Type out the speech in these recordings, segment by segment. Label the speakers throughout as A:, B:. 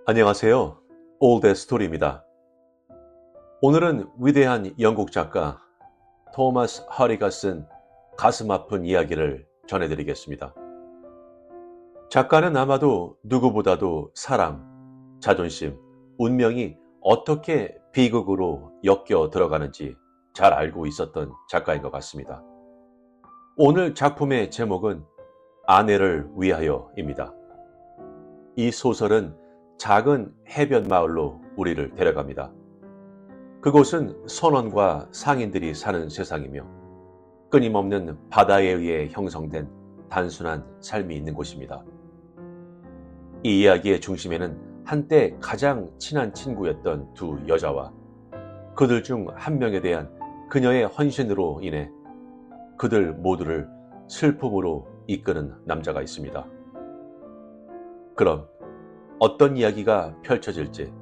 A: 안녕하세요. 올드 스토리입니다. 오늘은 위대한 영국 작가 토마스 하리가 쓴 가슴 아픈 이야기를 전해드리겠습니다. 작가는 아마도 누구보다도 사람, 자존심, 운명이 어떻게 비극으로 엮여 들어가는지 잘 알고 있었던 작가인 것 같습니다. 오늘 작품의 제목은 아내를 위하여입니다. 이 소설은 작은 해변 마을로 우리를 데려갑니다. 그곳은 선원과 상인들이 사는 세상이며 끊임없는 바다에 의해 형성된 단순한 삶이 있는 곳입니다. 이 이야기의 중심에는 한때 가장 친한 친구였던 두 여자와 그들 중 한 명에 대한 그녀의 헌신으로 인해 그들 모두를 슬픔으로 이끄는 남자가 있습니다. 그럼 어떤 이야기가 펼쳐질지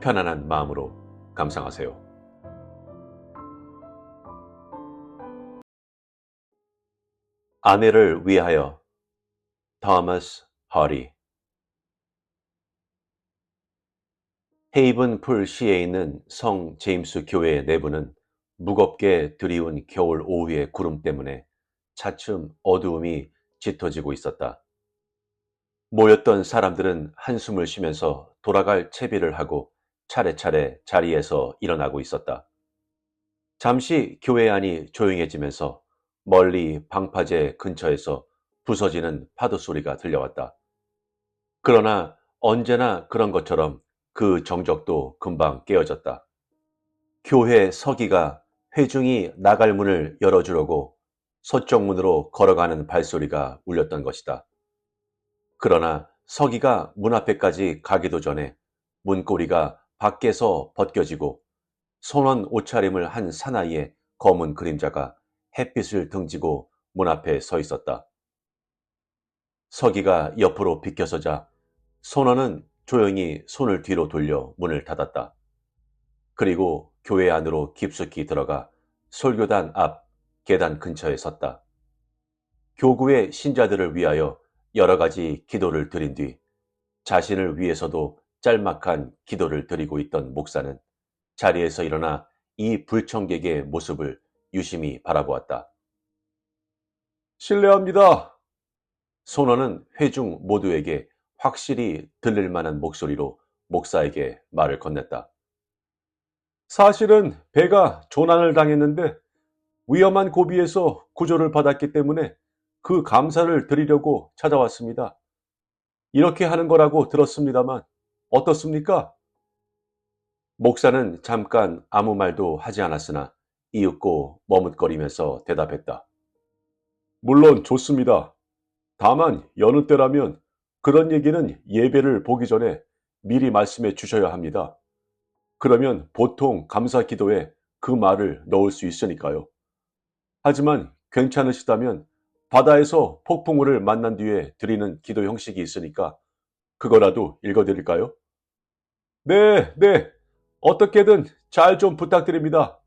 A: 편안한 마음으로 감상하세요. 아내를 위하여 토마스 하리. 헤이븐 풀 시에 있는 성 제임스 교회의 내부는 무겁게 드리운 겨울 오후의 구름 때문에 차츰 어두움이 짙어지고 있었다. 모였던 사람들은 한숨을 쉬면서 돌아갈 채비를 하고 차례차례 자리에서 일어나고 있었다. 잠시 교회 안이 조용해지면서 멀리 방파제 근처에서 부서지는 파도 소리가 들려왔다. 그러나 언제나 그런 것처럼 그 정적도 금방 깨어졌다. 교회 서기가 회중이 나갈 문을 열어주려고 서쪽 문으로 걸어가는 발소리가 울렸던 것이다. 그러나 서기가 문 앞에까지 가기도 전에 문고리가 밖에서 벗겨지고 선원 옷차림을 한 사나이의 검은 그림자가 햇빛을 등지고 문 앞에 서 있었다. 서기가 옆으로 비켜서자 선원은 조용히 손을 뒤로 돌려 문을 닫았다. 그리고 교회 안으로 깊숙이 들어가 설교단 앞 계단 근처에 섰다. 교구의 신자들을 위하여 여러 가지 기도를 드린 뒤 자신을 위해서도 짤막한 기도를 드리고 있던 목사는 자리에서 일어나 이 불청객의 모습을 유심히 바라보았다. 실례합니다. 선원은 회중 모두에게 확실히 들릴 만한 목소리로 목사에게 말을 건넸다. 사실은 배가 조난을 당했는데 위험한 고비에서 구조를 받았기 때문에 그 감사를 드리려고 찾아왔습니다. 이렇게 하는 거라고 들었습니다만 어떻습니까? 목사는 잠깐 아무 말도 하지 않았으나 이윽고 머뭇거리면서 대답했다. 물론 좋습니다. 다만 여느 때라면 그런 얘기는 예배를 보기 전에 미리 말씀해 주셔야 합니다. 그러면 보통 감사 기도에 그 말을 넣을 수 있으니까요. 하지만 괜찮으시다면 바다에서 폭풍우를 만난 뒤에 드리는 기도 형식이 있으니까 그거라도 읽어드릴까요? 네, 네. 어떻게든 잘 좀 부탁드립니다.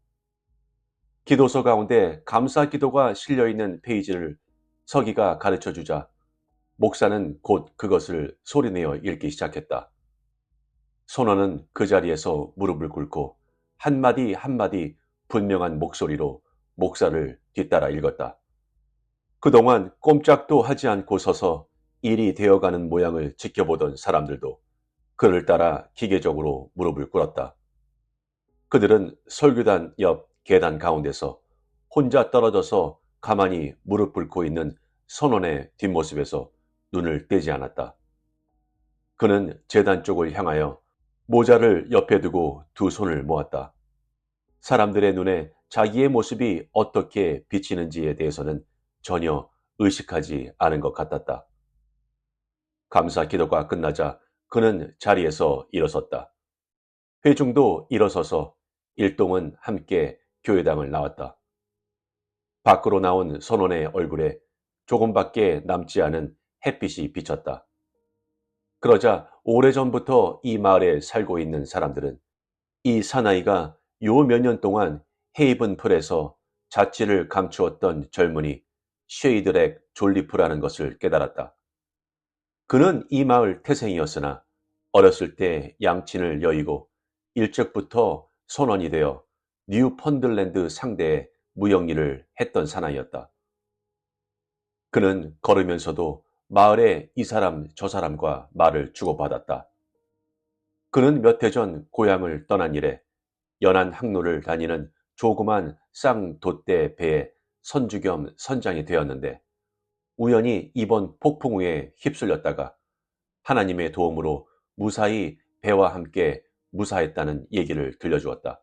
A: 기도서 가운데 감사 기도가 실려있는 페이지를 서기가 가르쳐 주자 목사는 곧 그것을 소리내어 읽기 시작했다. 선원은 그 자리에서 무릎을 꿇고 한마디 한마디 분명한 목소리로 목사를 뒤따라 읽었다. 그동안 꼼짝도 하지 않고 서서 일이 되어가는 모양을 지켜보던 사람들도 그를 따라 기계적으로 무릎을 꿇었다. 그들은 설교단 옆 계단 가운데서 혼자 떨어져서 가만히 무릎 꿇고 있는 선원의 뒷모습에서 눈을 떼지 않았다. 그는 제단 쪽을 향하여 모자를 옆에 두고 두 손을 모았다. 사람들의 눈에 자기의 모습이 어떻게 비치는지에 대해서는 전혀 의식하지 않은 것 같았다. 감사 기도가 끝나자 그는 자리에서 일어섰다. 회중도 일어서서 일동은 함께 교회당을 나왔다. 밖으로 나온 선원의 얼굴에 조금밖에 남지 않은 햇빛이 비쳤다. 그러자 오래전부터 이 마을에 살고 있는 사람들은 이 사나이가 요 몇 년 동안 헤이븐 풀에서 자취를 감추었던 젊은이 쉐이드렉 졸리프라는 것을 깨달았다. 그는 이 마을 태생이었으나 어렸을 때 양친을 여의고 일찍부터 선원이 되어 뉴펀들랜드 상대의 무역일을 했던 사나이였다. 그는 걸으면서도 마을의 이 사람 저 사람과 말을 주고받았다. 그는 몇 해 전 고향을 떠난 이래 연안 항로를 다니는 조그만 쌍돛대 배의 선주 겸 선장이 되었는데 우연히 이번 폭풍우에 휩쓸렸다가 하나님의 도움으로 무사히 배와 함께 무사했다는 얘기를 들려주었다.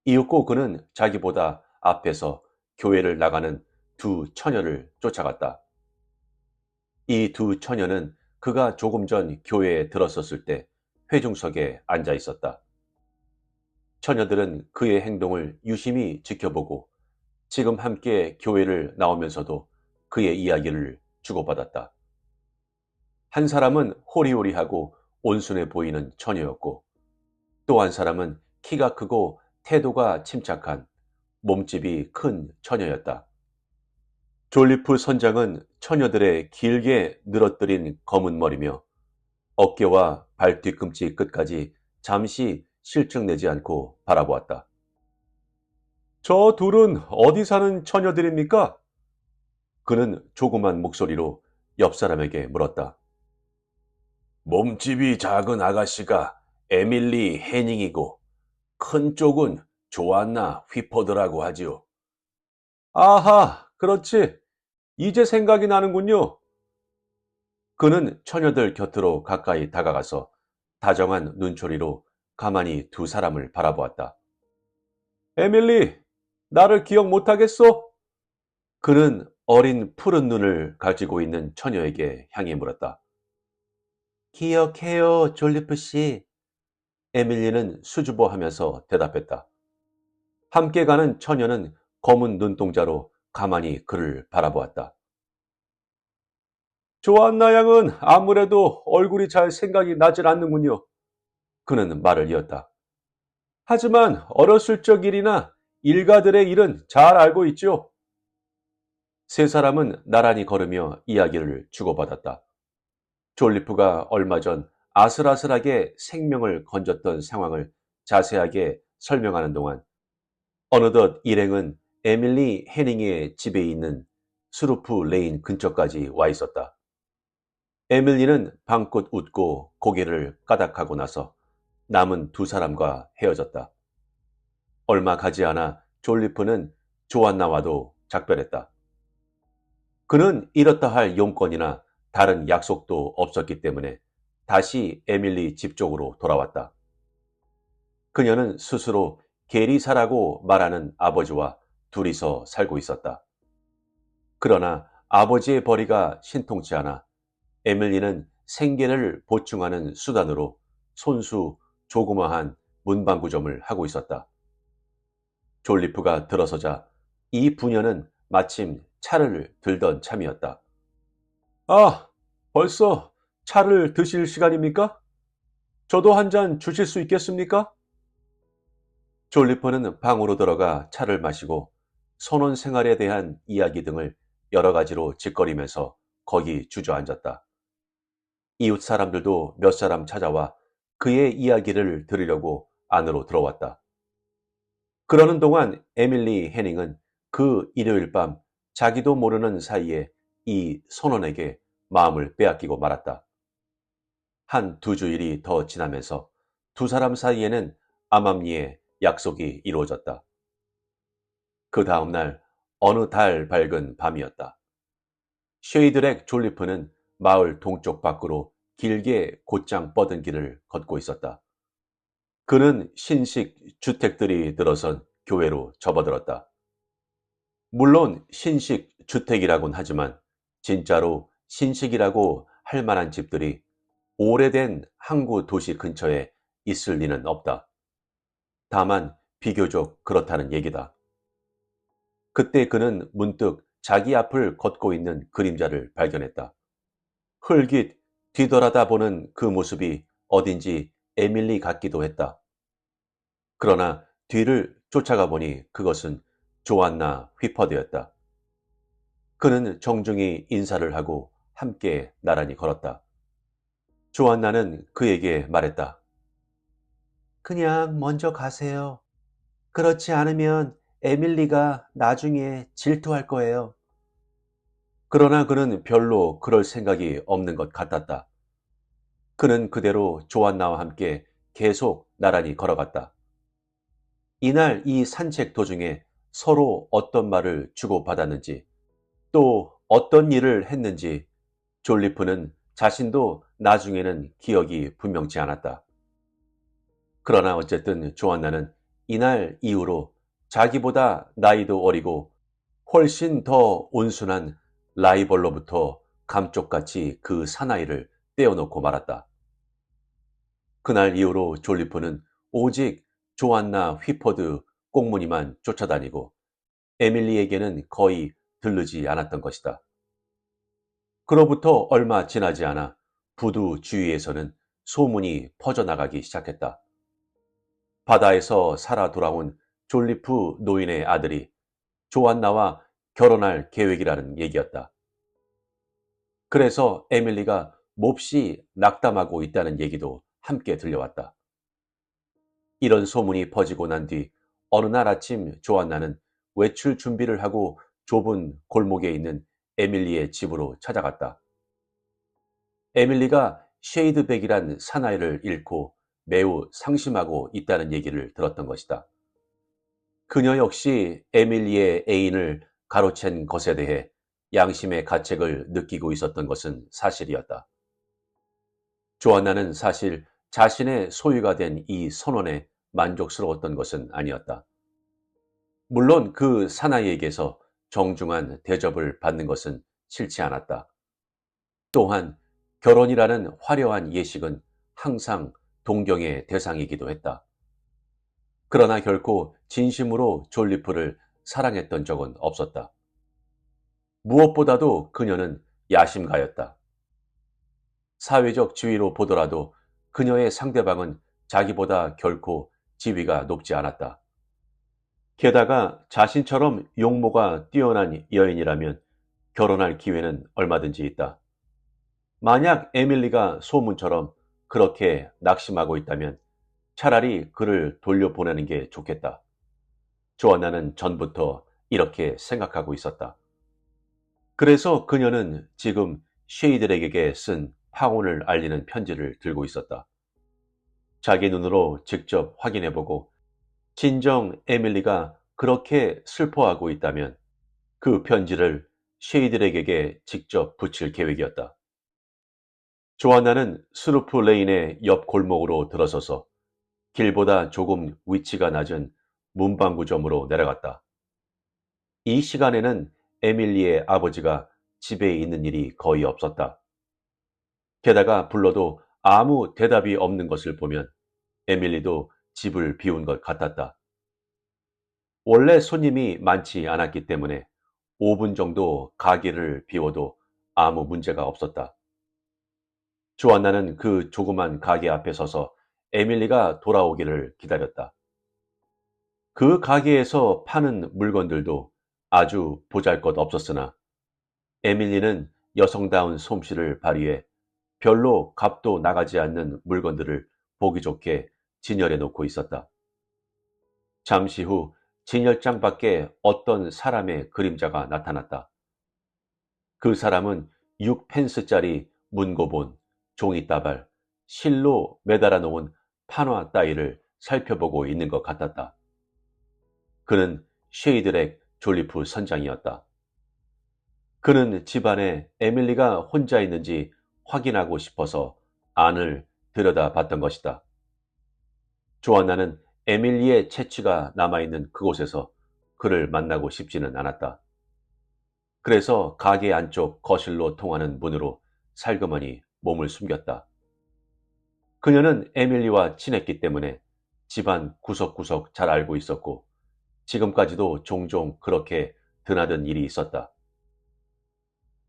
A: 이윽고 그는 자기보다 앞에서 교회를 나가는 두 처녀를 쫓아갔다. 이 두 처녀는 그가 조금 전 교회에 들었었을 때 회중석에 앉아 있었다. 처녀들은 그의 행동을 유심히 지켜보고 지금 함께 교회를 나오면서도 그의 이야기를 주고받았다. 한 사람은 호리호리하고 온순해 보이는 처녀였고 또 한 사람은 키가 크고 태도가 침착한 몸집이 큰 처녀였다. 졸리프 선장은 처녀들의 길게 늘어뜨린 검은 머리며 어깨와 발 뒤꿈치 끝까지 잠시 실증내지 않고 바라보았다. 저 둘은 어디 사는 처녀들입니까? 그는 조그만 목소리로 옆 사람에게 물었다. 몸집이 작은 아가씨가 에밀리 해닝이고 큰 쪽은 조안나 휘퍼드라고 하지요. 아하, 그렇지. 이제 생각이 나는군요. 그는 처녀들 곁으로 가까이 다가가서 다정한 눈초리로 가만히 두 사람을 바라보았다. 에밀리, 나를 기억 못하겠소? 그는 어린 푸른 눈을 가지고 있는 처녀에게 향해 물었다. 기억해요, 졸리프 씨. 에밀리는 수줍어하면서 대답했다. 함께 가는 처녀는 검은 눈동자로 가만히 그를 바라보았다. 조안나 양은 아무래도 얼굴이 잘 생각이 나질 않는군요. 그는 말을 이었다. 하지만 어렸을 적 일이나 일가들의 일은 잘 알고 있죠. 세 사람은 나란히 걸으며 이야기를 주고받았다. 졸리프가 얼마 전 아슬아슬하게 생명을 건졌던 상황을 자세하게 설명하는 동안 어느덧 일행은 에밀리 해닝의 집에 있는 스루프 레인 근처까지 와 있었다. 에밀리는 방긋 웃고 고개를 까닥하고 나서 남은 두 사람과 헤어졌다. 얼마 가지 않아 졸리프는 조안나와도 작별했다. 그는 잃었다 할 용건이나 다른 약속도 없었기 때문에 다시 에밀리 집 쪽으로 돌아왔다. 그녀는 스스로 게리사라고 말하는 아버지와 둘이서 살고 있었다. 그러나 아버지의 벌이가 신통치 않아 에밀리는 생계를 보충하는 수단으로 손수 조그마한 문방구점을 하고 있었다. 졸리프가 들어서자 이 부녀는 마침 차를 들던 참이었다. 아, 벌써 차를 드실 시간입니까? 저도 한 잔 주실 수 있겠습니까? 졸리퍼는 방으로 들어가 차를 마시고 선원 생활에 대한 이야기 등을 여러 가지로 짓거리면서 거기 주저앉았다. 이웃 사람들도 몇 사람 찾아와 그의 이야기를 들으려고 안으로 들어왔다. 그러는 동안 에밀리 해닝은 그 일요일 밤 자기도 모르는 사이에 이 선원에게 마음을 빼앗기고 말았다. 한 두 주일이 더 지나면서 두 사람 사이에는 암암리에 약속이 이루어졌다. 그 다음날 어느 달 밝은 밤이었다. 쉐이드렉 졸리프는 마을 동쪽 밖으로 길게 곧장 뻗은 길을 걷고 있었다. 그는 신식 주택들이 들어선 교회로 접어들었다. 물론 신식 주택이라곤 하지만 진짜로 신식이라고 할 만한 집들이 오래된 항구 도시 근처에 있을 리는 없다. 다만 비교적 그렇다는 얘기다. 그때 그는 문득 자기 앞을 걷고 있는 그림자를 발견했다. 흘깃 뒤돌아다 보는 그 모습이 어딘지 에밀리 같기도 했다. 그러나 뒤를 쫓아가 보니 그것은 조안나 휘퍼드였다. 그는 정중히 인사를 하고 함께 나란히 걸었다. 조안나는 그에게 말했다. 그냥 먼저 가세요. 그렇지 않으면 에밀리가 나중에 질투할 거예요. 그러나 그는 별로 그럴 생각이 없는 것 같았다. 그는 그대로 조안나와 함께 계속 나란히 걸어갔다. 이날 이 산책 도중에 서로 어떤 말을 주고받았는지 또 어떤 일을 했는지 졸리프는 자신도 나중에는 기억이 분명치 않았다. 그러나 어쨌든 조안나는 이날 이후로 자기보다 나이도 어리고 훨씬 더 온순한 라이벌로부터 감쪽같이 그 사나이를 떼어놓고 말았다. 그날 이후로 졸리프는 오직 조안나 휘퍼드 꽁무니만 쫓아다니고 에밀리에게는 거의 들르지 않았던 것이다. 그로부터 얼마 지나지 않아 부두 주위에서는 소문이 퍼져나가기 시작했다. 바다에서 살아 돌아온 졸리프 노인의 아들이 조안나와 결혼할 계획이라는 얘기였다. 그래서 에밀리가 몹시 낙담하고 있다는 얘기도 함께 들려왔다. 이런 소문이 퍼지고 난 뒤 어느 날 아침 조안나는 외출 준비를 하고 좁은 골목에 있는 에밀리의 집으로 찾아갔다. 에밀리가 쉐이드백이란 사나이를 잃고 매우 상심하고 있다는 얘기를 들었던 것이다. 그녀 역시 에밀리의 애인을 가로챈 것에 대해 양심의 가책을 느끼고 있었던 것은 사실이었다. 조안나는 사실 자신의 소유가 된 이 선원에 만족스러웠던 것은 아니었다. 물론 그 사나이에게서 정중한 대접을 받는 것은 싫지 않았다. 또한 결혼이라는 화려한 예식은 항상 동경의 대상이기도 했다. 그러나 결코 진심으로 졸리프를 사랑했던 적은 없었다. 무엇보다도 그녀는 야심가였다. 사회적 지위로 보더라도 그녀의 상대방은 자기보다 결코 지위가 높지 않았다. 게다가 자신처럼 용모가 뛰어난 여인이라면 결혼할 기회는 얼마든지 있다. 만약 에밀리가 소문처럼 그렇게 낙심하고 있다면 차라리 그를 돌려보내는 게 좋겠다. 조안나는 전부터 이렇게 생각하고 있었다. 그래서 그녀는 지금 쉐이들에게 쓴 파혼을 알리는 편지를 들고 있었다. 자기 눈으로 직접 확인해보고 진정 에밀리가 그렇게 슬퍼하고 있다면 그 편지를 쉐이들에게 직접 붙일 계획이었다. 조안나는 스루프 레인의 옆 골목으로 들어서서 길보다 조금 위치가 낮은 문방구점으로 내려갔다. 이 시간에는 에밀리의 아버지가 집에 있는 일이 거의 없었다. 게다가 불러도 아무 대답이 없는 것을 보면 에밀리도 집을 비운 것 같았다. 원래 손님이 많지 않았기 때문에 5분 정도 가게를 비워도 아무 문제가 없었다. 조안나는 그 조그만 가게 앞에 서서 에밀리가 돌아오기를 기다렸다. 그 가게에서 파는 물건들도 아주 보잘것 없었으나 에밀리는 여성다운 솜씨를 발휘해 별로 값도 나가지 않는 물건들을 보기 좋게 진열해 놓고 있었다. 잠시 후 진열장 밖에 어떤 사람의 그림자가 나타났다. 그 사람은 6펜스짜리 문고본, 종이따발, 실로 매달아 놓은 판화 따위를 살펴보고 있는 것 같았다. 그는 쉐이드렉 졸리프 선장이었다. 그는 집안에 에밀리가 혼자 있는지 확인하고 싶어서 안을 들여다봤던 것이다. 조안나는 에밀리의 채취가 남아있는 그곳에서 그를 만나고 싶지는 않았다. 그래서 가게 안쪽 거실로 통하는 문으로 살그머니 몸을 숨겼다. 그녀는 에밀리와 친했기 때문에 집안 구석구석 잘 알고 있었고 지금까지도 종종 그렇게 드나든 일이 있었다.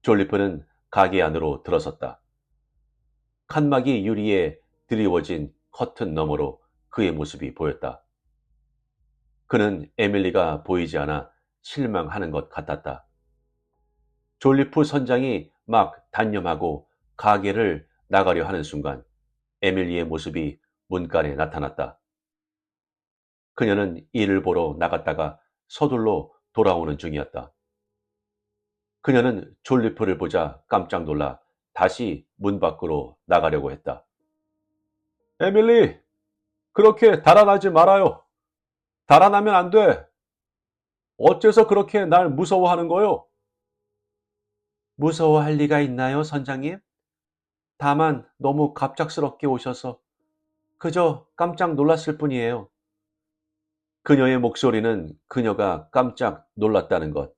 A: 졸리프는 가게 안으로 들어섰다. 칸막이 유리에 드리워진 커튼 너머로 그의 모습이 보였다. 그는 에밀리가 보이지 않아 실망하는 것 같았다. 졸리프 선장이 막 단념하고 가게를 나가려 하는 순간 에밀리의 모습이 문간에 나타났다. 그녀는 일을 보러 나갔다가 서둘러 돌아오는 중이었다. 그녀는 졸리프를 보자 깜짝 놀라 다시 문 밖으로 나가려고 했다. 에밀리, 그렇게 달아나지 말아요. 달아나면 안 돼. 어째서 그렇게 날 무서워하는 거요? 무서워할 리가 있나요, 선장님? 다만 너무 갑작스럽게 오셔서 그저 깜짝 놀랐을 뿐이에요. 그녀의 목소리는 그녀가 깜짝 놀랐다는 것,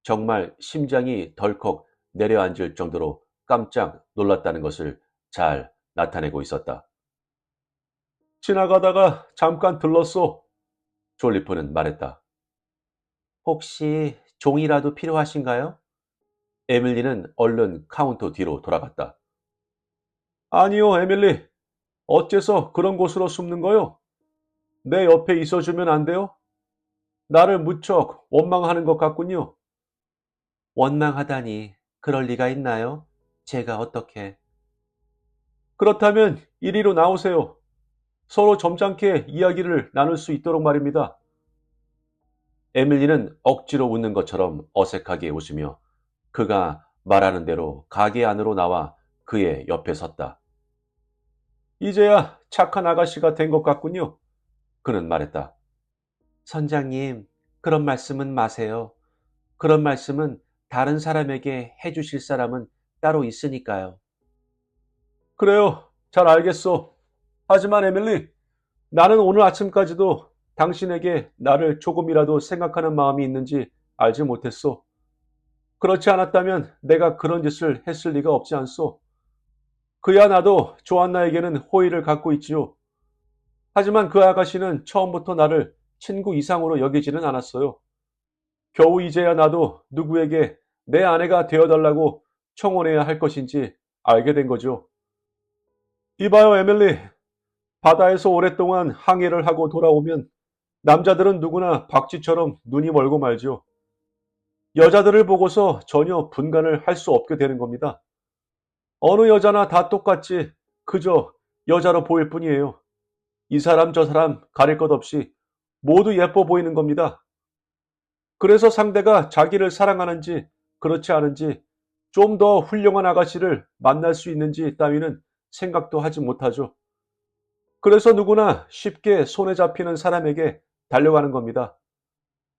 A: 정말 심장이 덜컥 내려앉을 정도로 깜짝 놀랐다는 것을 잘 나타내고 있었다. 지나가다가 잠깐 들렀소. 졸리프는 말했다. 혹시 종이라도 필요하신가요? 에밀리는 얼른 카운터 뒤로 돌아갔다. 아니요, 에밀리. 어째서 그런 곳으로 숨는 거요? 내 옆에 있어주면 안 돼요? 나를 무척 원망하는 것 같군요. 원망하다니 그럴 리가 있나요? 제가 어떻게... 그렇다면 이리로 나오세요. 서로 점잖게 이야기를 나눌 수 있도록 말입니다. 에밀리는 억지로 웃는 것처럼 어색하게 웃으며 그가 말하는 대로 가게 안으로 나와 그의 옆에 섰다. 이제야 착한 아가씨가 된 것 같군요. 그는 말했다. 선장님, 그런 말씀은 마세요. 그런 말씀은 다른 사람에게 해주실 사람은 따로 있으니까요. 그래요. 잘 알겠소. 하지만 에밀리, 나는 오늘 아침까지도 당신에게 나를 조금이라도 생각하는 마음이 있는지 알지 못했소. 그렇지 않았다면 내가 그런 짓을 했을 리가 없지 않소. 그야 나도 조안나에게는 호의를 갖고 있지요. 하지만 그 아가씨는 처음부터 나를 친구 이상으로 여기지는 않았어요. 겨우 이제야 나도 누구에게 내 아내가 되어달라고 청혼해야 할 것인지 알게 된 거죠. 이봐요, 에밀리. 바다에서 오랫동안 항해를 하고 돌아오면 남자들은 누구나 박쥐처럼 눈이 멀고 말죠. 여자들을 보고서 전혀 분간을 할 수 없게 되는 겁니다. 어느 여자나 다 똑같이 그저 여자로 보일 뿐이에요. 이 사람 저 사람 가릴 것 없이 모두 예뻐 보이는 겁니다. 그래서 상대가 자기를 사랑하는지 그렇지 않은지 좀 더 훌륭한 아가씨를 만날 수 있는지 따위는 생각도 하지 못하죠. 그래서 누구나 쉽게 손에 잡히는 사람에게 달려가는 겁니다.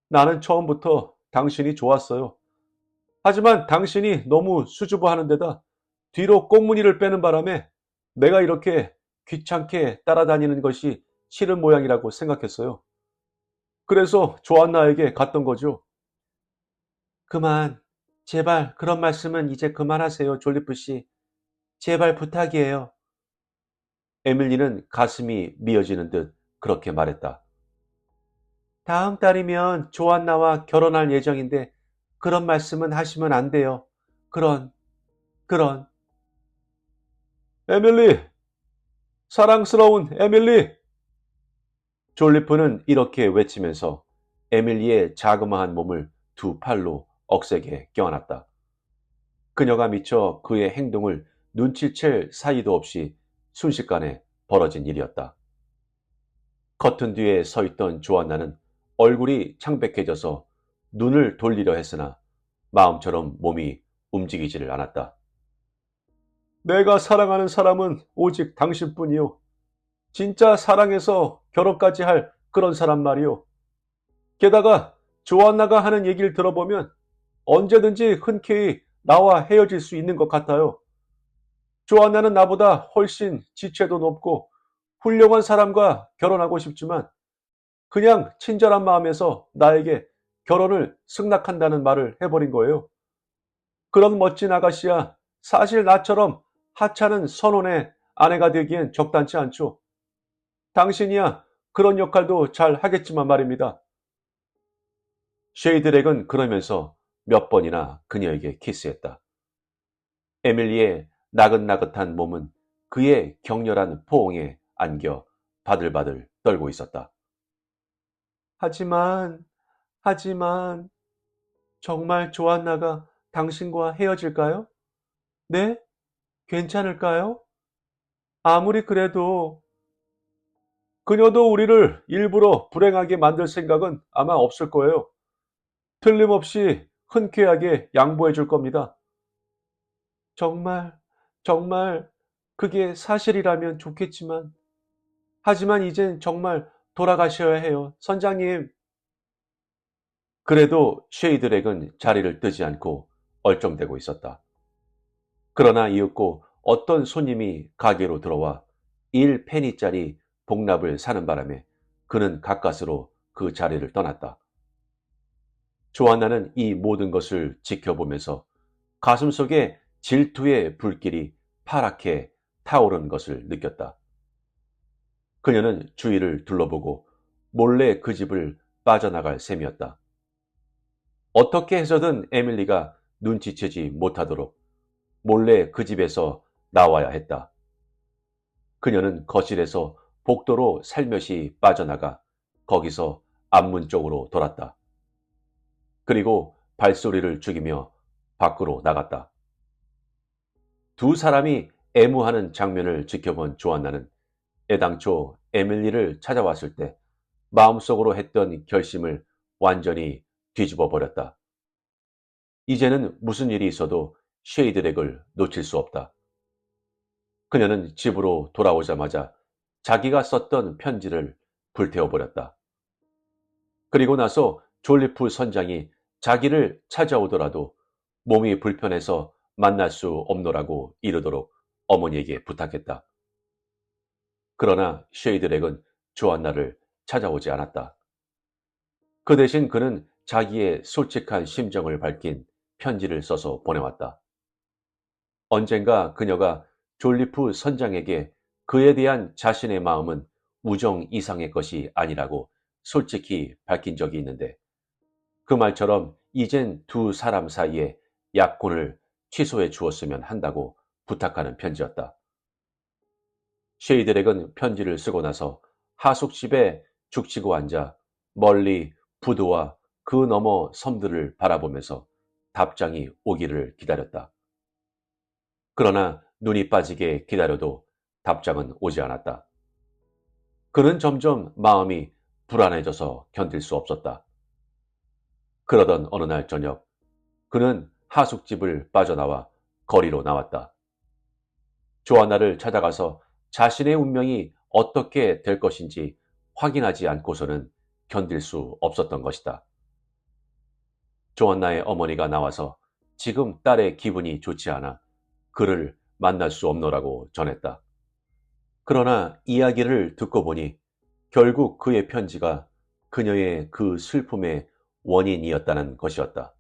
A: 나는 처음부터 당신이 좋았어요. 하지만 당신이 너무 수줍어하는 데다 뒤로 꽁무니를 빼는 바람에 내가 이렇게 귀찮게 따라다니는 것이 싫은 모양이라고 생각했어요. 그래서 조안나에게 갔던 거죠. 그만, 제발 그런 말씀은 이제 그만하세요, 졸리프 씨. 제발 부탁이에요. 에밀리는 가슴이 미어지는 듯 그렇게 말했다. 다음 달이면 조안나와 결혼할 예정인데 그런 말씀은 하시면 안 돼요. 그런. 에밀리! 사랑스러운 에밀리! 졸리프는 이렇게 외치면서 에밀리의 자그마한 몸을 두 팔로 억세게 껴안았다. 그녀가 미쳐 그의 행동을 눈치챌 사이도 없이 순식간에 벌어진 일이었다. 커튼 뒤에 서 있던 조안나는 얼굴이 창백해져서 눈을 돌리려 했으나 마음처럼 몸이 움직이지를 않았다. 내가 사랑하는 사람은 오직 당신뿐이요. 진짜 사랑해서 결혼까지 할 그런 사람 말이요. 게다가 조안나가 하는 얘기를 들어보면 언제든지 흔쾌히 나와 헤어질 수 있는 것 같아요. 조안나는 나보다 훨씬 지체도 높고 훌륭한 사람과 결혼하고 싶지만 그냥 친절한 마음에서 나에게 결혼을 승낙한다는 말을 해버린 거예요. 그런 멋진 아가씨야 사실 나처럼 하찮은 선원의 아내가 되기엔 적당치 않죠. 당신이야 그런 역할도 잘 하겠지만 말입니다. 쉐이드렉은 그러면서 몇 번이나 그녀에게 키스했다. 에밀리의 나긋나긋한 몸은 그의 격렬한 포옹에 안겨 바들바들 떨고 있었다. 하지만, 하지만, 정말 조안나가 당신과 헤어질까요? 네? 괜찮을까요? 아무리 그래도 그녀도 우리를 일부러 불행하게 만들 생각은 아마 없을 거예요. 틀림없이 흔쾌하게 양보해 줄 겁니다. 정말, 정말 그게 사실이라면 좋겠지만, 하지만 이젠 정말 돌아가셔야 해요. 선장님. 그래도 쉐이드렉은 자리를 뜨지 않고 얼쩡대고 있었다. 그러나 이윽고 어떤 손님이 가게로 들어와 1페니짜리 복납을 사는 바람에 그는 가까스로 그 자리를 떠났다. 조안나는 이 모든 것을 지켜보면서 가슴속에 질투의 불길이 파랗게 타오르는 것을 느꼈다. 그녀는 주위를 둘러보고 몰래 그 집을 빠져나갈 셈이었다. 어떻게 해서든 에밀리가 눈치채지 못하도록 몰래 그 집에서 나와야 했다. 그녀는 거실에서 복도로 살며시 빠져나가 거기서 앞문 쪽으로 돌았다. 그리고 발소리를 죽이며 밖으로 나갔다. 두 사람이 애무하는 장면을 지켜본 조안나는 애당초 에밀리를 찾아왔을 때 마음속으로 했던 결심을 완전히 뒤집어 버렸다. 이제는 무슨 일이 있어도 쉐이드렉을 놓칠 수 없다. 그녀는 집으로 돌아오자마자 자기가 썼던 편지를 불태워 버렸다. 그리고 나서 졸리프 선장이 자기를 찾아오더라도 몸이 불편해서 만날 수 없노라고 이르도록 어머니에게 부탁했다. 그러나 쉐이드렉은 조안나를 찾아오지 않았다. 그 대신 그는 자기의 솔직한 심정을 밝힌 편지를 써서 보내왔다. 언젠가 그녀가 졸리프 선장에게 그에 대한 자신의 마음은 우정 이상의 것이 아니라고 솔직히 밝힌 적이 있는데 그 말처럼 이젠 두 사람 사이에 약혼을 취소해 주었으면 한다고 부탁하는 편지였다. 쉐이드렉은 편지를 쓰고 나서 하숙집에 죽치고 앉아 멀리 부두와 그 너머 섬들을 바라보면서 답장이 오기를 기다렸다. 그러나 눈이 빠지게 기다려도 답장은 오지 않았다. 그는 점점 마음이 불안해져서 견딜 수 없었다. 그러던 어느 날 저녁, 그는 하숙집을 빠져나와 거리로 나왔다. 조아나를 찾아가서 자신의 운명이 어떻게 될 것인지 확인하지 않고서는 견딜 수 없었던 것이다. 조안나의 어머니가 나와서 지금 딸의 기분이 좋지 않아 그를 만날 수 없노라고 전했다. 그러나 이야기를 듣고 보니 결국 그의 편지가 그녀의 그 슬픔의 원인이었다는 것이었다.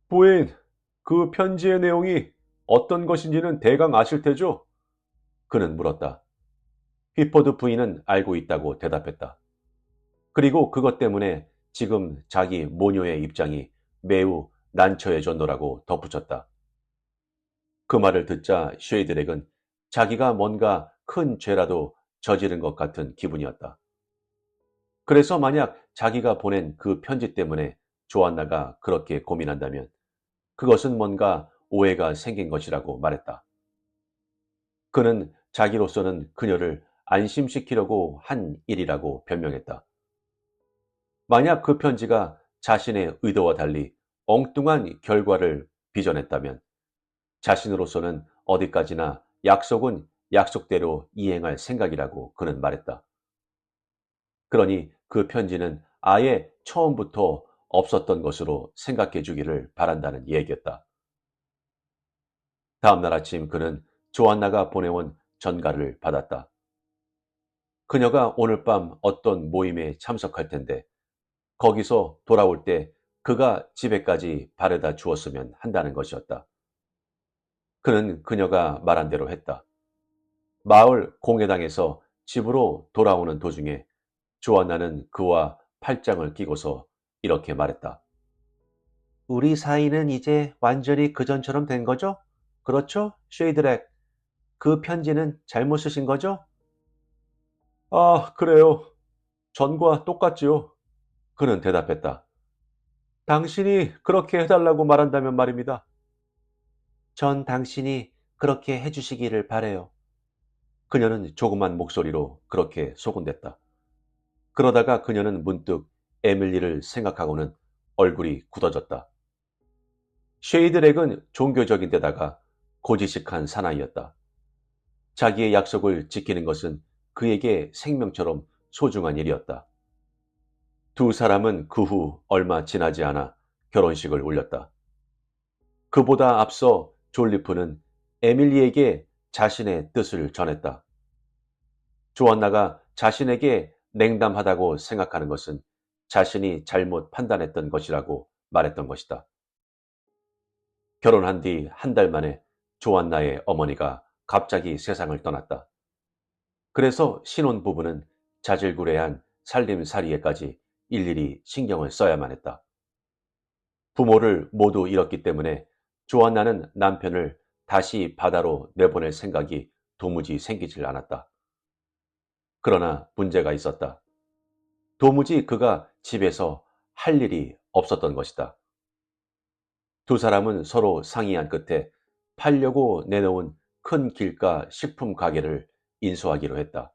A: 부인, 그 편지의 내용이 어떤 것인지는 대강 아실 테죠? 그는 물었다. 휘포드 부인은 알고 있다고 대답했다. 그리고 그것 때문에 지금 자기 모녀의 입장이 매우 난처해졌노라고 덧붙였다. 그 말을 듣자 쉐이드렉은 자기가 뭔가 큰 죄라도 저지른 것 같은 기분이었다. 그래서 만약 자기가 보낸 그 편지 때문에 조안나가 그렇게 고민한다면 그것은 뭔가 오해가 생긴 것이라고 말했다. 그는 자기로서는 그녀를 안심시키려고 한 일이라고 변명했다. 만약 그 편지가 자신의 의도와 달리 엉뚱한 결과를 빚어냈다면 자신으로서는 어디까지나 약속은 약속대로 이행할 생각이라고 그는 말했다. 그러니 그 편지는 아예 처음부터 없었던 것으로 생각해 주기를 바란다는 얘기였다. 다음 날 아침 그는 조안나가 보내온 전가를 받았다. 그녀가 오늘 밤 어떤 모임에 참석할 텐데 거기서 돌아올 때 그가 집에까지 바래다 주었으면 한다는 것이었다. 그는 그녀가 말한 대로 했다. 마을 공회당에서 집으로 돌아오는 도중에 조안나는 그와 팔짱을 끼고서 이렇게 말했다. 우리 사이는 이제 완전히 그전처럼 된 거죠? 그렇죠? 쉐이드렉. 그 편지는 잘못 쓰신 거죠? 아, 그래요. 전과 똑같지요. 그는 대답했다. 당신이 그렇게 해달라고 말한다면 말입니다. 전 당신이 그렇게 해주시기를 바래요. 그녀는 조그만 목소리로 그렇게 소곤댔다. 그러다가 그녀는 문득 에밀리를 생각하고는 얼굴이 굳어졌다. 쉐이드렉은 종교적인 데다가 고지식한 사나이였다. 자기의 약속을 지키는 것은 그에게 생명처럼 소중한 일이었다. 두 사람은 그 후 얼마 지나지 않아 결혼식을 올렸다. 그보다 앞서 졸리프는 에밀리에게 자신의 뜻을 전했다. 조안나가 자신에게 냉담하다고 생각하는 것은 자신이 잘못 판단했던 것이라고 말했던 것이다. 결혼한 뒤 한 달 만에 조안나의 어머니가 갑자기 세상을 떠났다. 그래서 신혼부부는 자질구레한 살림살이에까지 일일이 신경을 써야만 했다. 부모를 모두 잃었기 때문에 조안나는 남편을 다시 바다로 내보낼 생각이 도무지 생기질 않았다. 그러나 문제가 있었다. 도무지 그가 집에서 할 일이 없었던 것이다. 두 사람은 서로 상의한 끝에 팔려고 내놓은 큰 길가 식품 가게를 인수하기로 했다.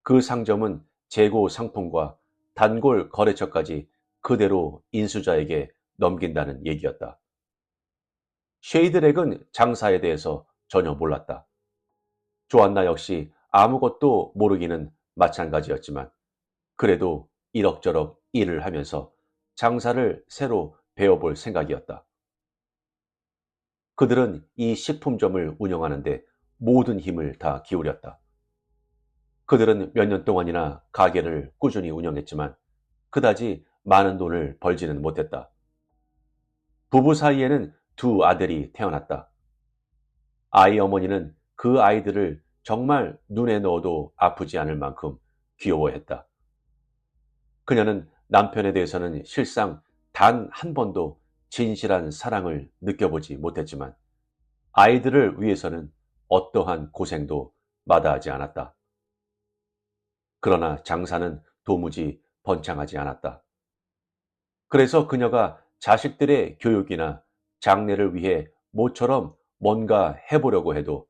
A: 그 상점은 재고 상품과 단골 거래처까지 그대로 인수자에게 넘긴다는 얘기였다. 쉐이드렉은 장사에 대해서 전혀 몰랐다. 조안나 역시 아무것도 모르기는 마찬가지였지만 그래도 이럭저럭 일을 하면서 장사를 새로 배워볼 생각이었다. 그들은 이 식품점을 운영하는데 모든 힘을 다 기울였다. 그들은 몇 년 동안이나 가게를 꾸준히 운영했지만 그다지 많은 돈을 벌지는 못했다. 부부 사이에는 두 아들이 태어났다. 아이 어머니는 그 아이들을 정말 눈에 넣어도 아프지 않을 만큼 귀여워했다. 그녀는 남편에 대해서는 실상 단 한 번도 진실한 사랑을 느껴보지 못했지만 아이들을 위해서는 어떠한 고생도 마다하지 않았다. 그러나 장사는 도무지 번창하지 않았다. 그래서 그녀가 자식들의 교육이나 장래를 위해 모처럼 뭔가 해보려고 해도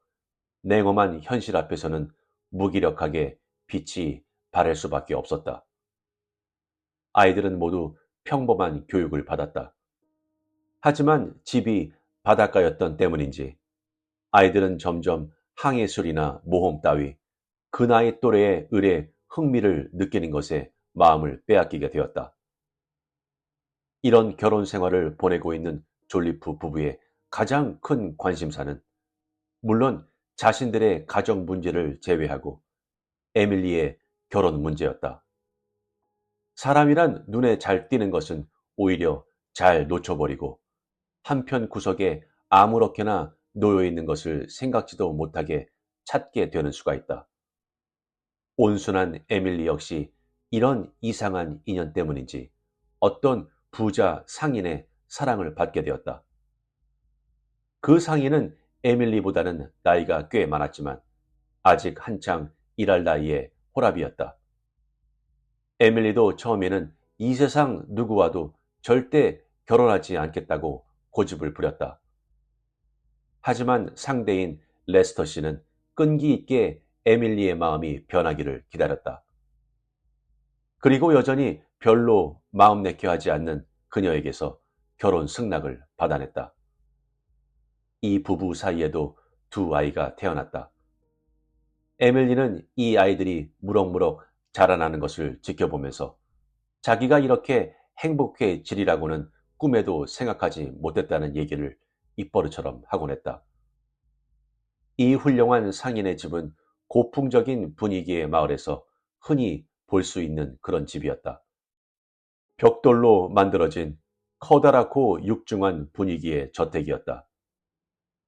A: 냉엄한 현실 앞에서는 무기력하게 빛이 바랄 수밖에 없었다. 아이들은 모두 평범한 교육을 받았다. 하지만 집이 바닷가였던 때문인지 아이들은 점점 항해술이나 모험 따위 그 나이 또래의 을에 흥미를 느끼는 것에 마음을 빼앗기게 되었다. 이런 결혼 생활을 보내고 있는 졸리프 부부의 가장 큰 관심사는 물론 자신들의 가정 문제를 제외하고 에밀리의 결혼 문제였다. 사람이란 눈에 잘 띄는 것은 오히려 잘 놓쳐버리고 한편 구석에 아무렇게나 놓여 있는 것을 생각지도 못하게 찾게 되는 수가 있다. 온순한 에밀리 역시 이런 이상한 인연 때문인지 어떤 부자 상인의 사랑을 받게 되었다. 그 상인은 에밀리보다는 나이가 꽤 많았지만 아직 한창 일할 나이의 호랍이었다. 에밀리도 처음에는 이 세상 누구와도 절대 결혼하지 않겠다고 고집을 부렸다. 하지만 상대인 레스터 씨는 끈기 있게 에밀리의 마음이 변하기를 기다렸다. 그리고 여전히 별로 마음 내켜 하지 않는 그녀에게서 결혼 승낙을 받아냈다. 이 부부 사이에도 두 아이가 태어났다. 에밀리는 이 아이들이 무럭무럭 자라나는 것을 지켜보면서 자기가 이렇게 행복해지리라고는 꿈에도 생각하지 못했다는 얘기를 입버릇처럼 하곤 했다. 이 훌륭한 상인의 집은 고풍적인 분위기의 마을에서 흔히 볼 수 있는 그런 집이었다. 벽돌로 만들어진 커다랗고 육중한 분위기의 저택이었다.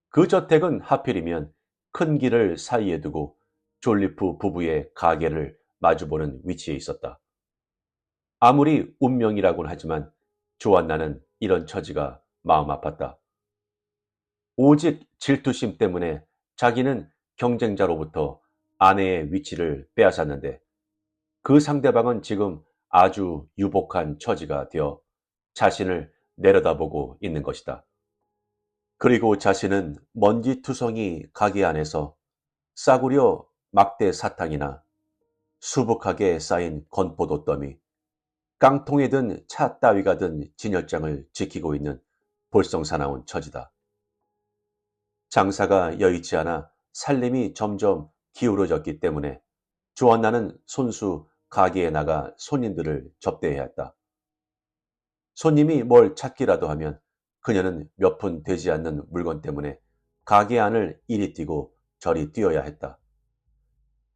A: 그 저택은 하필이면 큰 길을 사이에 두고 졸리프 부부의 가게를 마주보는 위치에 있었다. 아무리 운명이라곤 하지만 조안나는 이런 처지가 마음 아팠다. 오직 질투심 때문에 자기는 경쟁자로부터 아내의 위치를 빼앗았는데 그 상대방은 지금 아주 유복한 처지가 되어 자신을 내려다보고 있는 것이다. 그리고 자신은 먼지투성이 가게 안에서 싸구려 막대 사탕이나 수북하게 쌓인 건포도 더미, 깡통에 든 차 따위가 든 진열장을 지키고 있는 볼썽사나운 처지다. 장사가 여의치 않아 살림이 점점 기울어졌기 때문에 조한나는 손수 가게에 나가 손님들을 접대해야 했다. 손님이 뭘 찾기라도 하면 그녀는 몇 푼 되지 않는 물건 때문에 가게 안을 이리 뛰고 저리 뛰어야 했다.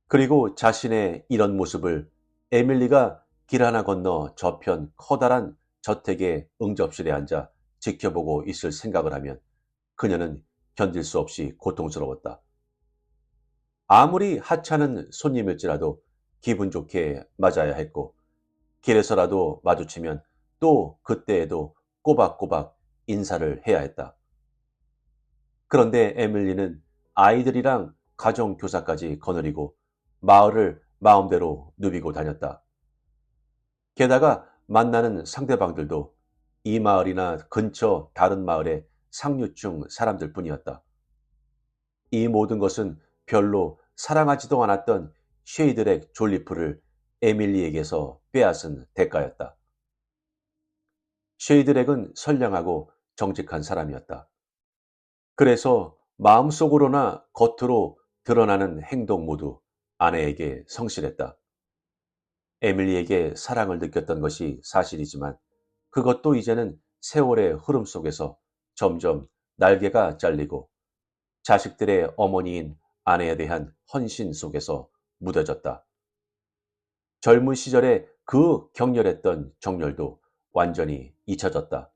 A: 그리고 자신의 이런 모습을 에밀리가 길 하나 건너 저편 커다란 저택의 응접실에 앉아 지켜보고 있을 생각을 하면 그녀는 견딜 수 없이 고통스러웠다. 아무리 하찮은 손님일지라도 기분 좋게 맞아야 했고 길에서라도 마주치면 또 그때에도 꼬박꼬박 인사를 해야 했다. 그런데 에밀리는 아이들이랑 가정교사까지 거느리고 마을을 마음대로 누비고 다녔다. 게다가 만나는 상대방들도 이 마을이나 근처 다른 마을의 상류층 사람들 뿐이었다. 이 모든 것은 별로 사랑하지도 않았던 쉐이드렉 졸리프를 에밀리에게서 빼앗은 대가였다. 쉐이드렉은 선량하고 정직한 사람이었다. 그래서 마음속으로나 겉으로 드러나는 행동 모두 아내에게 성실했다. 에밀리에게 사랑을 느꼈던 것이 사실이지만 그것도 이제는 세월의 흐름 속에서 점점 날개가 잘리고 자식들의 어머니인 아내에 대한 헌신 속에서 무뎌졌다. 젊은 시절에 그 격렬했던 정열도 완전히 잊혀졌다.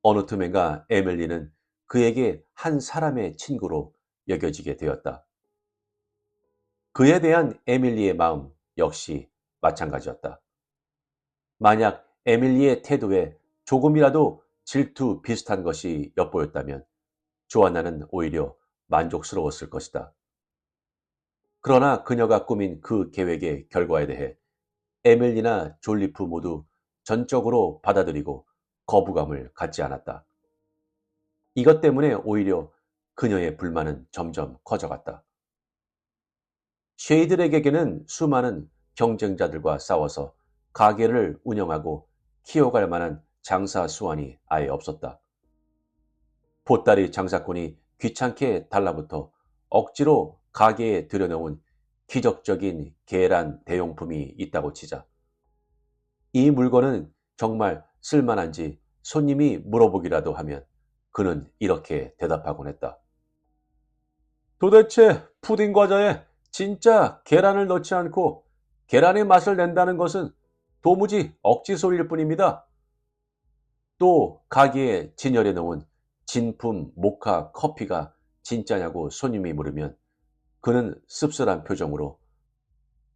A: 어느 틈엔가 에밀리는 그에게 한 사람의 친구로 여겨지게 되었다. 그에 대한 에밀리의 마음 역시 마찬가지였다. 만약 에밀리의 태도에 조금이라도 질투 비슷한 것이 엿보였다면 조안나는 오히려 만족스러웠을 것이다. 그러나 그녀가 꾸민 그 계획의 결과에 대해 에밀리나 졸리프 모두 전적으로 받아들이고 거부감을 갖지 않았다. 이것 때문에 오히려 그녀의 불만은 점점 커져갔다. 쉐이들에게는 수많은 경쟁자들과 싸워서 가게를 운영하고 키워갈 만한 장사 수완이 아예 없었다. 보따리 장사꾼이 귀찮게 달라붙어 억지로 가게에 들여놓은 기적적인 계란 대용품이 있다고 치자. 이 물건은 정말 쓸만한지 손님이 물어보기라도 하면 그는 이렇게 대답하곤 했다. 도대체 푸딩 과자에 진짜 계란을 넣지 않고 계란의 맛을 낸다는 것은 도무지 억지 소리일 뿐입니다. 또 가게에 진열해 놓은 진품 모카 커피가 진짜냐고 손님이 물으면 그는 씁쓸한 표정으로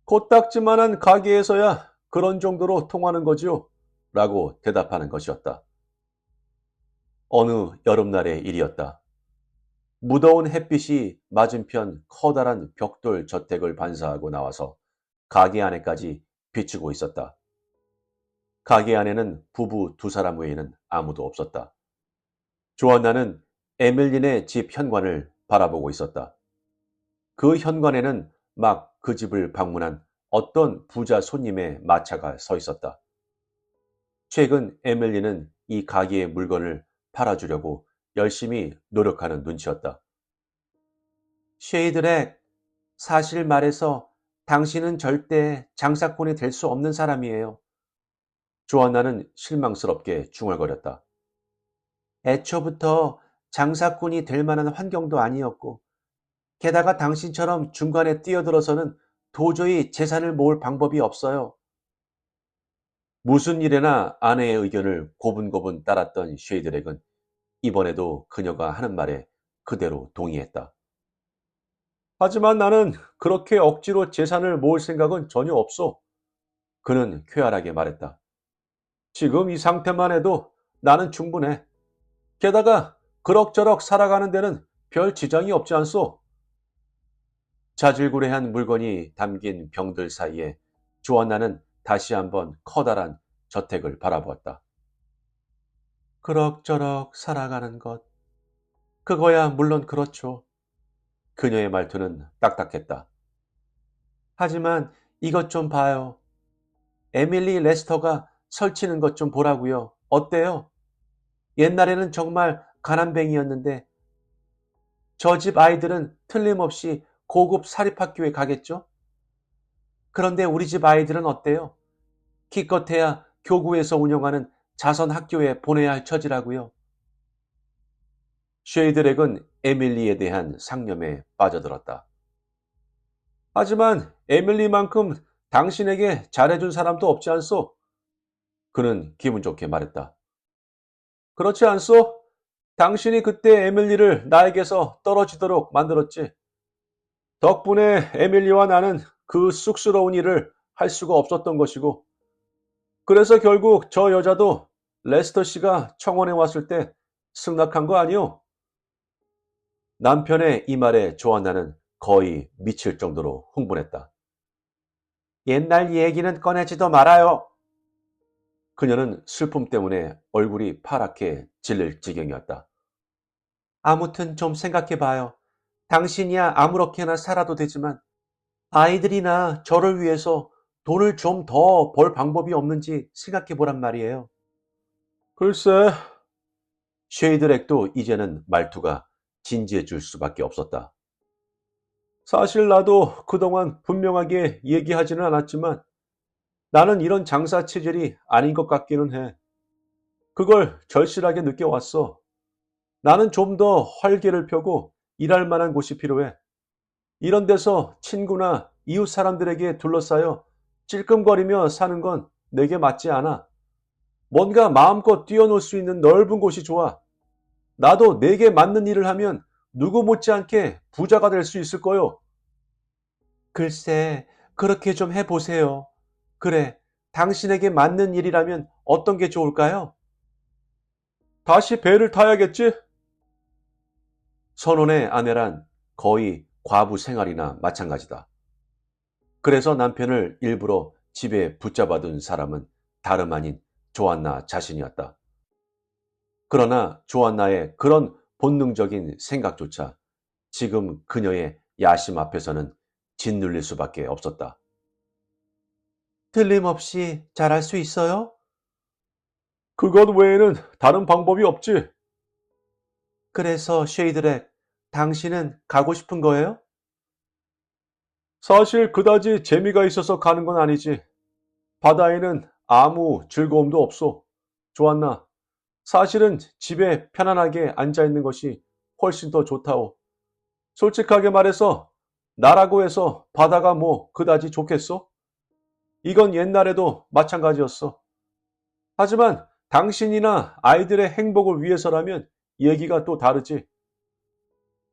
A: 코딱지만한 가게에서야 그런 정도로 통하는 거지요. 라고 대답하는 것이었다. 어느 여름날의 일이었다. 무더운 햇빛이 맞은편 커다란 벽돌 저택을 반사하고 나와서 가게 안에까지 비추고 있었다. 가게 안에는 부부 두 사람 외에는 아무도 없었다. 조안나는 에밀린의 집 현관을 바라보고 있었다. 그 현관에는 막 그 집을 방문한 어떤 부자 손님의 마차가 서 있었다. 최근 에밀린은 이 가게의 물건을 팔아주려고 열심히 노력하는 눈치였다. 쉐이드렉, 사실 말해서 당신은 절대 장사꾼이 될 수 없는 사람이에요. 조안나는 실망스럽게 중얼거렸다. 애초부터 장사꾼이 될 만한 환경도 아니었고 게다가 당신처럼 중간에 뛰어들어서는 도저히 재산을 모을 방법이 없어요. 무슨 일에나 아내의 의견을 고분고분 따랐던 쉐이드렉은 이번에도 그녀가 하는 말에 그대로 동의했다. 하지만 나는 그렇게 억지로 재산을 모을 생각은 전혀 없어. 그는 쾌활하게 말했다. 지금 이 상태만 해도 나는 충분해. 게다가 그럭저럭 살아가는 데는 별 지장이 없지 않소. 자질구레한 물건이 담긴 병들 사이에 조안나는 다시 한번 커다란 저택을 바라보았다. 그럭저럭 살아가는 것. 그거야 물론 그렇죠. 그녀의 말투는 딱딱했다. 하지만 이것 좀 봐요. 에밀리 레스터가 설치는 것 좀 보라고요. 어때요? 옛날에는 정말 가난뱅이였는데 저 집 아이들은 틀림없이 고급 사립학교에 가겠죠? 그런데 우리 집 아이들은 어때요? 기껏해야 교구에서 운영하는 자선 학교에 보내야 할 처지라고요. 쉐이드렉은 에밀리에 대한 상념에 빠져들었다. 하지만 에밀리만큼 당신에게 잘해준 사람도 없지 않소? 그는 기분 좋게 말했다. 그렇지 않소? 당신이 그때 에밀리를 나에게서 떨어지도록 만들었지. 덕분에 에밀리와 나는 그 쑥스러운 일을 할 수가 없었던 것이고, 그래서 결국 저 여자도 레스터 씨가 청원에 왔을 때 승낙한 거 아니오? 남편의 이 말에 조안나는 거의 미칠 정도로 흥분했다. 옛날 얘기는 꺼내지도 말아요. 그녀는 슬픔 때문에 얼굴이 파랗게 질릴 지경이었다. 아무튼 좀 생각해봐요. 당신이야 아무렇게나 살아도 되지만 아이들이나 저를 위해서 돈을 좀 더 벌 방법이 없는지 생각해보란 말이에요. 글쎄, 쉐이드렉도 이제는 말투가 진지해질 수밖에 없었다. 사실 나도 그동안 분명하게 얘기하지는 않았지만 나는 이런 장사 체질이 아닌 것 같기는 해. 그걸 절실하게 느껴왔어. 나는 좀 더 활기를 펴고 일할 만한 곳이 필요해. 이런 데서 친구나 이웃 사람들에게 둘러싸여 찔끔거리며 사는 건 내게 맞지 않아. 뭔가 마음껏 뛰어놀 수 있는 넓은 곳이 좋아. 나도 내게 맞는 일을 하면 누구 못지않게 부자가 될 수 있을 거요. 글쎄, 그렇게 좀 해보세요. 그래, 당신에게 맞는 일이라면 어떤 게 좋을까요? 다시 배를 타야겠지? 선원의 아내란 거의 과부 생활이나 마찬가지다. 그래서 남편을 일부러 집에 붙잡아둔 사람은 다름 아닌 조안나 자신이었다. 그러나 조안나의 그런 본능적인 생각조차 지금 그녀의 야심 앞에서는 짓눌릴 수밖에 없었다. 틀림없이 잘할 수 있어요? 그것 외에는 다른 방법이 없지. 그래서 쉐이드렉, 당신은 가고 싶은 거예요? 사실 그다지 재미가 있어서 가는 건 아니지. 바다에는 아무 즐거움도 없어. 좋았나? 사실은 집에 편안하게 앉아 있는 것이 훨씬 더 좋다오. 솔직하게 말해서 나라고 해서 바다가 뭐 그다지 좋겠어? 이건 옛날에도 마찬가지였어. 하지만 당신이나 아이들의 행복을 위해서라면 얘기가 또 다르지.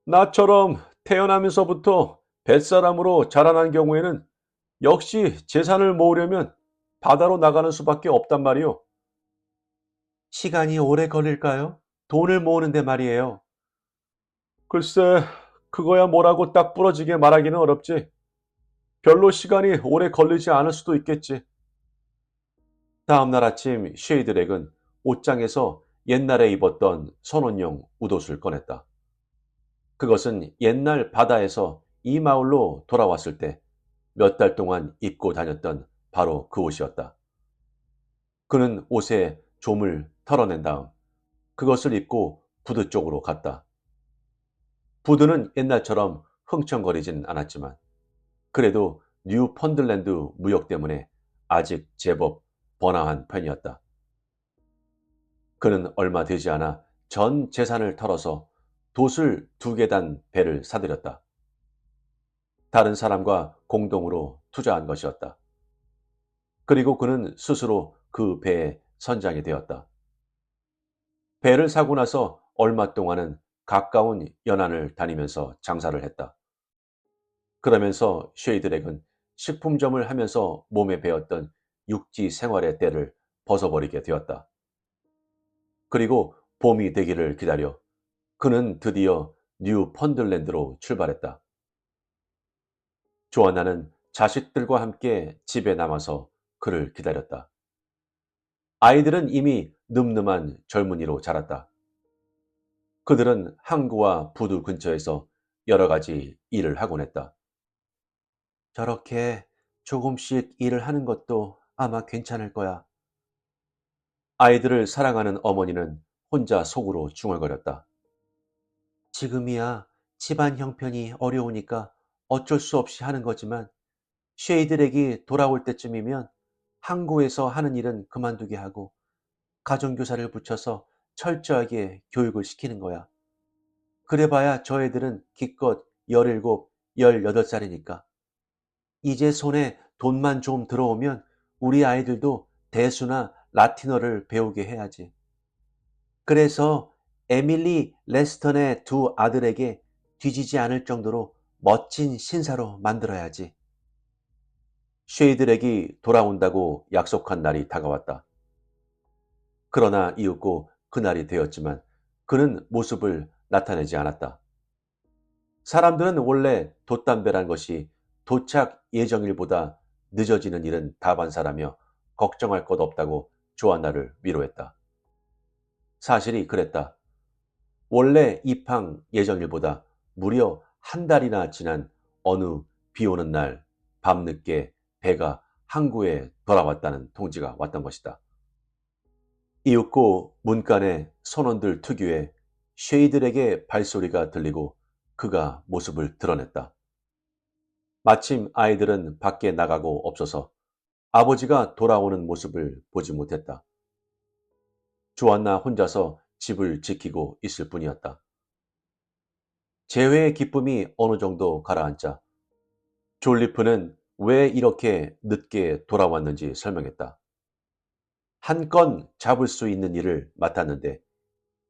A: 나처럼 태어나면서부터 뱃사람으로 자라난 경우에는 역시 재산을 모으려면 바다로 나가는 수밖에 없단 말이오. 시간이 오래 걸릴까요? 돈을 모으는데 말이에요. 글쎄, 그거야 뭐라고 딱 부러지게 말하기는 어렵지. 별로 시간이 오래 걸리지 않을 수도 있겠지. 다음날 아침 쉐이드렉은 옷장에서 옛날에 입었던 선원용 웃옷을 꺼냈다. 그것은 옛날 바다에서 이 마을로 돌아왔을 때 몇 달 동안 입고 다녔던 바로 그 옷이었다. 그는 옷에 좀을 털어낸 다음 그것을 입고 부두 쪽으로 갔다. 부두는 옛날처럼 흥청거리진 않았지만 그래도 뉴펀들랜드 무역 때문에 아직 제법 번화한 편이었다. 그는 얼마 되지 않아 전 재산을 털어서 돛을 2개 단 배를 사들였다. 다른 사람과 공동으로 투자한 것이었다. 그리고 그는 스스로 그 배의 선장이 되었다. 배를 사고 나서 얼마 동안은 가까운 연안을 다니면서 장사를 했다. 그러면서 쉐이드렉은 식품점을 하면서 몸에 배었던 육지 생활의 때를 벗어버리게 되었다. 그리고 봄이 되기를 기다려 그는 드디어 뉴펀들랜드로 출발했다. 조안나는 자식들과 함께 집에 남아서 그를 기다렸다. 아이들은 이미 늠름한 젊은이로 자랐다. 그들은 항구와 부두 근처에서 여러 가지 일을 하곤 했다. 저렇게 조금씩 일을 하는 것도 아마 괜찮을 거야. 아이들을 사랑하는 어머니는 혼자 속으로 중얼거렸다. 지금이야 집안 형편이 어려우니까 어쩔 수 없이 하는 거지만 쉐이드렉이 돌아올 때쯤이면 항구에서 하는 일은 그만두게 하고 가정교사를 붙여서 철저하게 교육을 시키는 거야. 그래봐야 저 애들은 기껏 17, 18살이니까. 이제 손에 돈만 좀 들어오면 우리 아이들도 대수나 라틴어를 배우게 해야지. 그래서 에밀리 레스턴의 두 아들에게 뒤지지 않을 정도로 멋진 신사로 만들어야지. 쉐이드렉이 돌아온다고 약속한 날이 다가왔다. 그러나 이윽고 그날이 되었지만 그는 모습을 나타내지 않았다. 사람들은 원래 돛담배란 것이 도착 예정일보다 늦어지는 일은 다반사라며 걱정할 것 없다고 조안나를 위로했다. 사실이 그랬다. 원래 입항 예정일보다 무려 한 달이나 지난 어느 비오는 날 밤늦게 배가 항구에 돌아왔다는 통지가 왔던 것이다. 이윽고 문간의 선원들 특유의 쉐이들에게 발소리가 들리고 그가 모습을 드러냈다. 마침 아이들은 밖에 나가고 없어서 아버지가 돌아오는 모습을 보지 못했다. 조안나 혼자서 집을 지키고 있을 뿐이었다. 재회의 기쁨이 어느 정도 가라앉자 졸리프는 왜 이렇게 늦게 돌아왔는지 설명했다. 한 건 잡을 수 있는 일을 맡았는데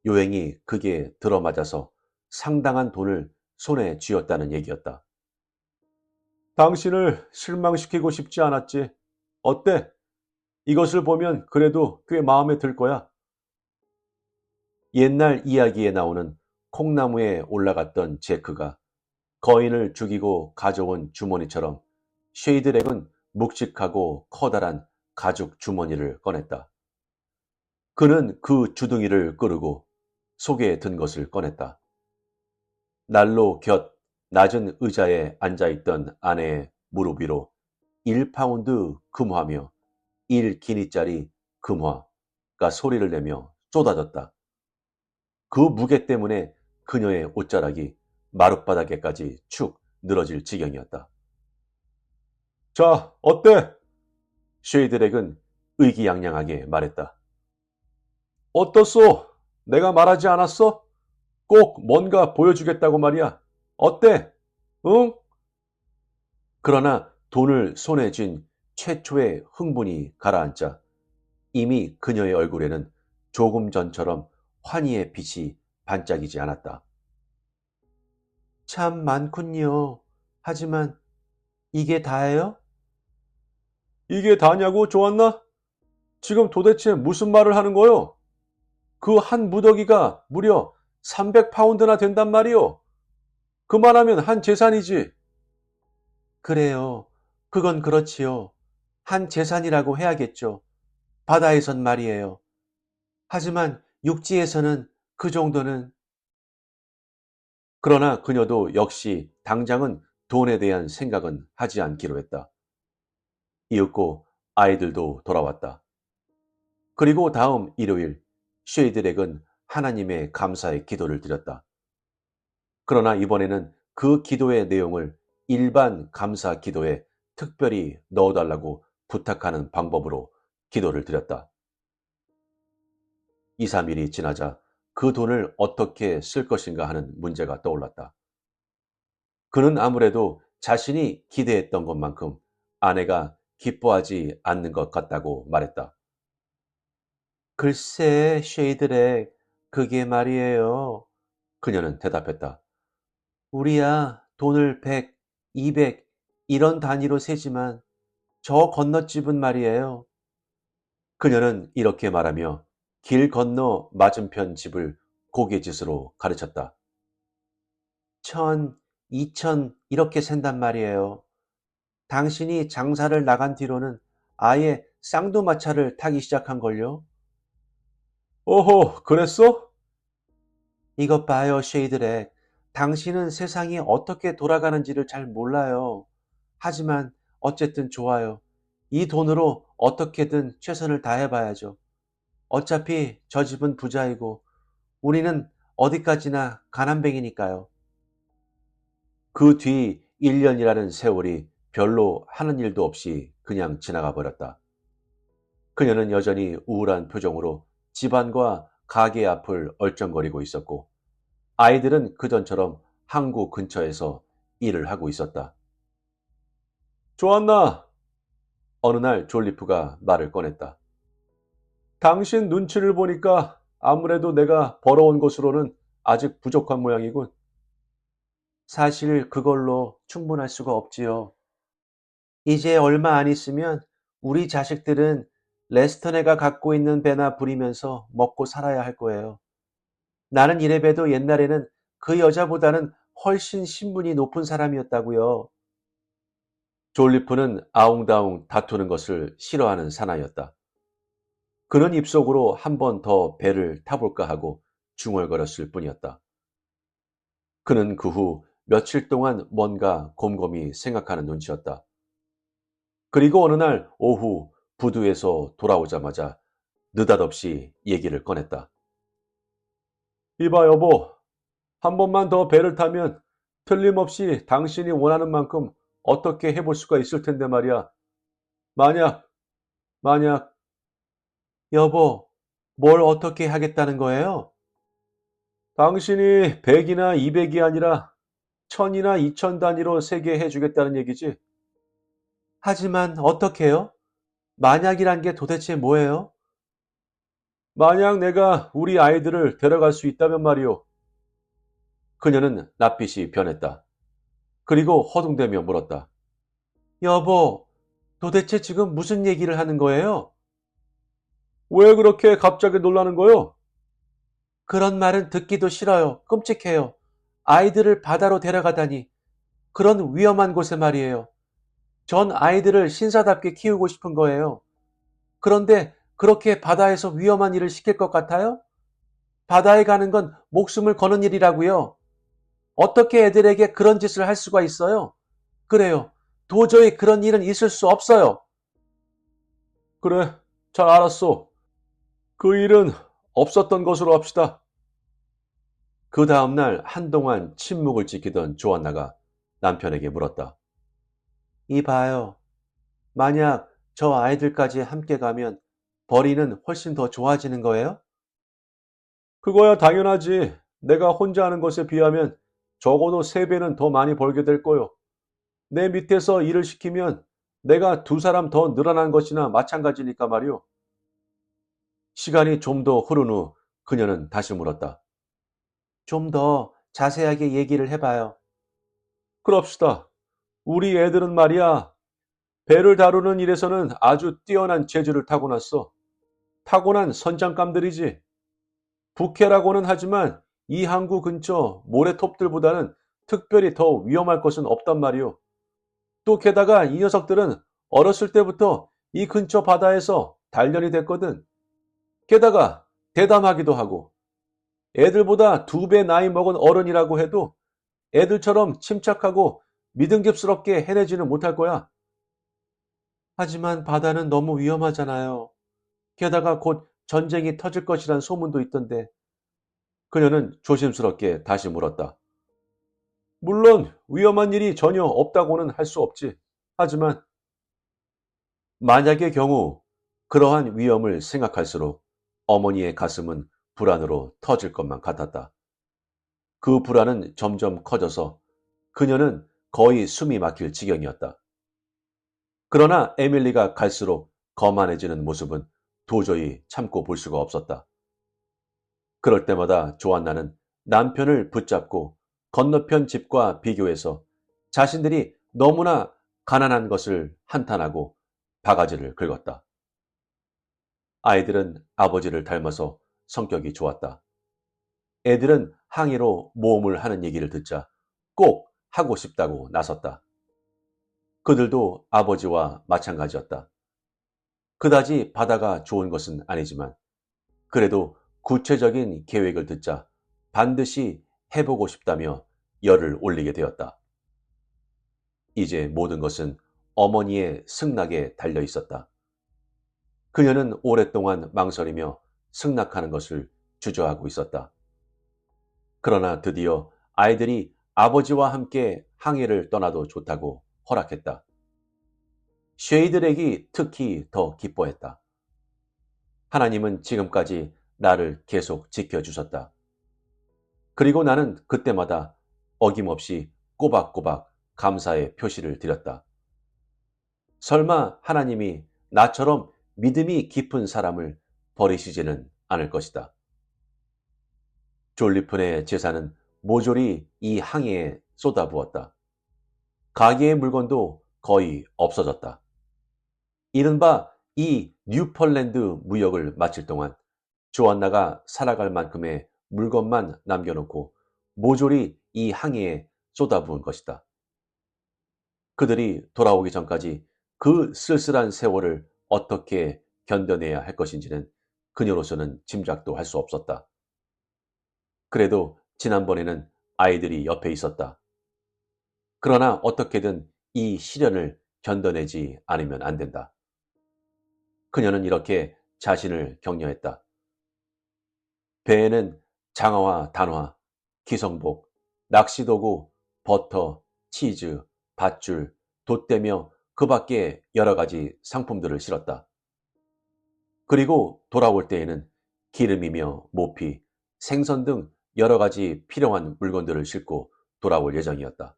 A: 요행이 그게 들어맞아서 상당한 돈을 손에 쥐었다는 얘기였다. 당신을 실망시키고 싶지 않았지. 어때? 이것을 보면 그래도 꽤 마음에 들 거야. 옛날 이야기에 나오는 콩나무에 올라갔던 제크가 거인을 죽이고 가져온 주머니처럼 쉐이드렉은 묵직하고 커다란 가죽 주머니를 꺼냈다. 그는 그 주둥이를 끄르고 속에 든 것을 꺼냈다. 난로 곁 낮은 의자에 앉아있던 아내의 무릎 위로 1파운드 금화며 1기니짜리 금화가 소리를 내며 쏟아졌다. 그 무게 때문에 그녀의 옷자락이 마룻바닥에까지 축 늘어질 지경이었다. 자, 어때? 쉐이드렉은 의기양양하게 말했다. 어떻소? 내가 말하지 않았어? 꼭 뭔가 보여주겠다고 말이야. 어때? 응? 그러나 돈을 손에 쥔 최초의 흥분이 가라앉자 이미 그녀의 얼굴에는 조금 전처럼 환희의 빛이 반짝이지 않았다. 참 많군요. 하지만 이게 다예요? 이게 다냐고 좋았나? 지금 도대체 무슨 말을 하는 거요? 그 한 무더기가 무려 300파운드나 된단 말이요. 그만하면 한 재산이지. 그래요. 그건 그렇지요. 한 재산이라고 해야겠죠. 바다에선 말이에요. 하지만 육지에서는 그 정도는. 그러나 그녀도 역시 당장은 돈에 대한 생각은 하지 않기로 했다. 이윽고 아이들도 돌아왔다. 그리고 다음 일요일 쉐이드렉은 하나님의 감사의 기도를 드렸다. 그러나 이번에는 그 기도의 내용을 일반 감사 기도에 특별히 넣어달라고 부탁하는 방법으로 기도를 드렸다. 2, 3일이 지나자 그 돈을 어떻게 쓸 것인가 하는 문제가 떠올랐다. 그는 아무래도 자신이 기대했던 것만큼 아내가 기뻐하지 않는 것 같다고 말했다. 글쎄, 쉐이드렉, 그게 말이에요. 그녀는 대답했다. 우리야 돈을 100, 200 이런 단위로 세지만 저 건너집은 말이에요. 그녀는 이렇게 말하며 길 건너 맞은편 집을 고개짓으로 가르쳤다. 1000, 2000 이렇게 센단 말이에요. 당신이 장사를 나간 뒤로는 아예 쌍두마차를 타기 시작한걸요. 오호, 그랬어? 이것 봐요, 쉐이드렉.
B: 당신은 세상이 어떻게 돌아가는지를 잘 몰라요. 하지만 어쨌든 좋아요. 이 돈으로 어떻게든 최선을 다해봐야죠. 어차피 저 집은 부자이고 우리는 어디까지나 가난뱅이니까요.
A: 그 뒤 1년이라는 세월이 별로 하는 일도 없이 그냥 지나가 버렸다. 그녀는 여전히 우울한 표정으로 집안과 가게 앞을 얼쩡거리고 있었고 아이들은 그전처럼 항구 근처에서 일을 하고 있었다. 조안나! 어느 날 졸리프가 말을 꺼냈다. 당신 눈치를 보니까 아무래도 내가 벌어온 것으로는 아직 부족한 모양이군.
B: 사실 그걸로 충분할 수가 없지요. 이제 얼마 안 있으면 우리 자식들은 레스터네가 갖고 있는 배나 부리면서 먹고 살아야 할 거예요. 나는 이래봬도 옛날에는 그 여자보다는 훨씬 신분이 높은 사람이었다고요.
A: 졸리프는 아웅다웅 다투는 것을 싫어하는 사나이였다. 그는 입속으로 한 번 더 배를 타볼까 하고 중얼거렸을 뿐이었다. 그는 그 후 며칠 동안 뭔가 곰곰이 생각하는 눈치였다. 그리고 어느 날 오후 부두에서 돌아오자마자 느닷없이 얘기를 꺼냈다. 이봐 여보, 한 번만 더 배를 타면 틀림없이 당신이 원하는 만큼 어떻게 해볼 수가 있을 텐데 말이야. 만약, 만약,
B: 여보, 뭘 어떻게 하겠다는 거예요?
A: 당신이 100이나 200이 아니라 1000이나 2000 단위로 세게 해주겠다는 얘기지.
B: 하지만 어떻게요? 만약이란 게 도대체 뭐예요?
A: 만약 내가 우리 아이들을 데려갈 수 있다면 말이오. 그녀는 낯빛이 변했다. 그리고 허둥대며 물었다.
B: 여보, 도대체 지금 무슨 얘기를 하는 거예요?
A: 왜 그렇게 갑자기 놀라는 거요?
B: 그런 말은 듣기도 싫어요. 끔찍해요. 아이들을 바다로 데려가다니. 그런 위험한 곳에 말이에요. 전 아이들을 신사답게 키우고 싶은 거예요. 그런데 그렇게 바다에서 위험한 일을 시킬 것 같아요? 바다에 가는 건 목숨을 거는 일이라고요. 어떻게 애들에게 그런 짓을 할 수가 있어요? 그래요. 도저히 그런 일은 있을 수 없어요.
A: 그래, 잘 알았어. 그 일은 없었던 것으로 합시다. 그 다음날 한동안 침묵을 지키던 조안나가 남편에게 물었다.
B: 이봐요. 만약 저 아이들까지 함께 가면 벌이는 훨씬 더 좋아지는 거예요?
A: 그거야 당연하지. 내가 혼자 하는 것에 비하면 적어도 3배는 더 많이 벌게 될 거요. 내 밑에서 일을 시키면 내가 2사람 더 늘어난 것이나 마찬가지니까 말이오. 시간이 좀 더 흐른 후 그녀는 다시 물었다.
B: 좀 더 자세하게 얘기를 해봐요.
A: 그럽시다. 우리 애들은 말이야. 배를 다루는 일에서는 아주 뛰어난 재주를 타고났어. 타고난 선장감들이지. 북해라고는 하지만 이 항구 근처 모래톱들보다는 특별히 더 위험할 것은 없단 말이오. 또 게다가 이 녀석들은 어렸을 때부터 이 근처 바다에서 단련이 됐거든. 게다가 대담하기도 하고 애들보다 2배 나이 먹은 어른이라고 해도 애들처럼 침착하고 믿음직스럽게 해내지는 못할 거야.
B: 하지만 바다는 너무 위험하잖아요. 게다가 곧 전쟁이 터질 것이란 소문도 있던데.
A: 그녀는 조심스럽게 다시 물었다. 물론 위험한 일이 전혀 없다고는 할 수 없지. 하지만 만약의 경우 그러한 위험을 생각할수록 어머니의 가슴은 불안으로 터질 것만 같았다. 그 불안은 점점 커져서 그녀는 거의 숨이 막힐 지경이었다. 그러나 에밀리가 갈수록 거만해지는 모습은 도저히 참고 볼 수가 없었다. 그럴 때마다 조안나는 남편을 붙잡고 건너편 집과 비교해서 자신들이 너무나 가난한 것을 한탄하고 바가지를 긁었다. 아이들은 아버지를 닮아서 성격이 좋았다. 애들은 항해로 모험을 하는 얘기를 듣자 꼭 하고 싶다고 나섰다. 그들도 아버지와 마찬가지였다. 그다지 바다가 좋은 것은 아니지만 그래도 구체적인 계획을 듣자 반드시 해보고 싶다며 열을 올리게 되었다. 이제 모든 것은 어머니의 승낙에 달려 있었다. 그녀는 오랫동안 망설이며 승낙하는 것을 주저하고 있었다. 그러나 드디어 아이들이 아버지와 함께 항해를 떠나도 좋다고 허락했다. 쉐이드렉이 특히 더 기뻐했다. 하나님은 지금까지 나를 계속 지켜주셨다. 그리고 나는 그때마다 어김없이 꼬박꼬박 감사의 표시를 드렸다. 설마 하나님이 나처럼 믿음이 깊은 사람을 버리시지는 않을 것이다. 졸리픈의 재산은 모조리 이 항해에 쏟아부었다. 가게의 물건도 거의 없어졌다. 이른바 이 뉴펄랜드 무역을 마칠 동안 조안나가 살아갈 만큼의 물건만 남겨놓고 모조리 이 항해에 쏟아부은 것이다. 그들이 돌아오기 전까지 그 쓸쓸한 세월을 어떻게 견뎌내야 할 것인지는 그녀로서는 짐작도 할 수 없었다. 그래도 지난번에는 아이들이 옆에 있었다. 그러나 어떻게든 이 시련을 견뎌내지 않으면 안 된다. 그녀는 이렇게 자신을 격려했다. 배에는 장어와 단화, 기성복, 낚시도구, 버터, 치즈, 밧줄, 돛대며 그 밖에 여러 가지 상품들을 실었다. 그리고 돌아올 때에는 기름이며 모피, 생선 등 여러 가지 필요한 물건들을 싣고 돌아올 예정이었다.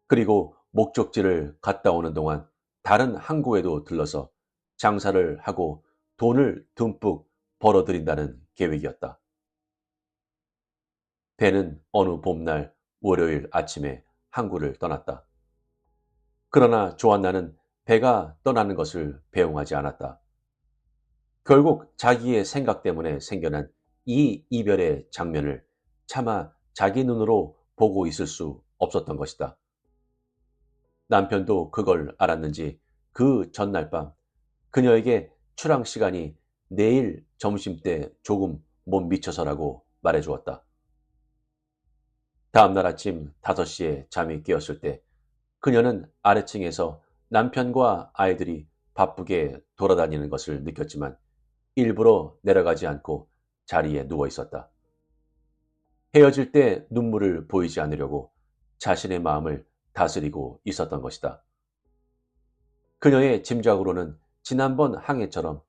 A: 그리고 목적지를 갔다 오는 동안 다른 항구에도 들러서 장사를 하고 돈을 듬뿍 벌어들인다는 계획이었다. 배는 어느 봄날 월요일 아침에 항구를 떠났다. 그러나 조안나는 배가 떠나는 것을 배웅하지 않았다. 결국 자기의 생각 때문에 생겨난 이 이별의 장면을 차마 자기 눈으로 보고 있을 수 없었던 것이다. 남편도 그걸 알았는지 그 전날 밤 그녀에게 출항 시간이 내일 점심때 조금 못 미쳐서라고 말해주었다. 다음날 아침 5시에 잠이 깨었을 때 그녀는 아래층에서 남편과 아이들이 바쁘게 돌아다니는 것을 느꼈지만 일부러 내려가지 않고 자리에 누워 있었다. 헤어질 때 눈물을 보이지 않으려고 자신의 마음을 다스리고 있었던 것이다. 그녀의 짐작으로는 지난번 항해처럼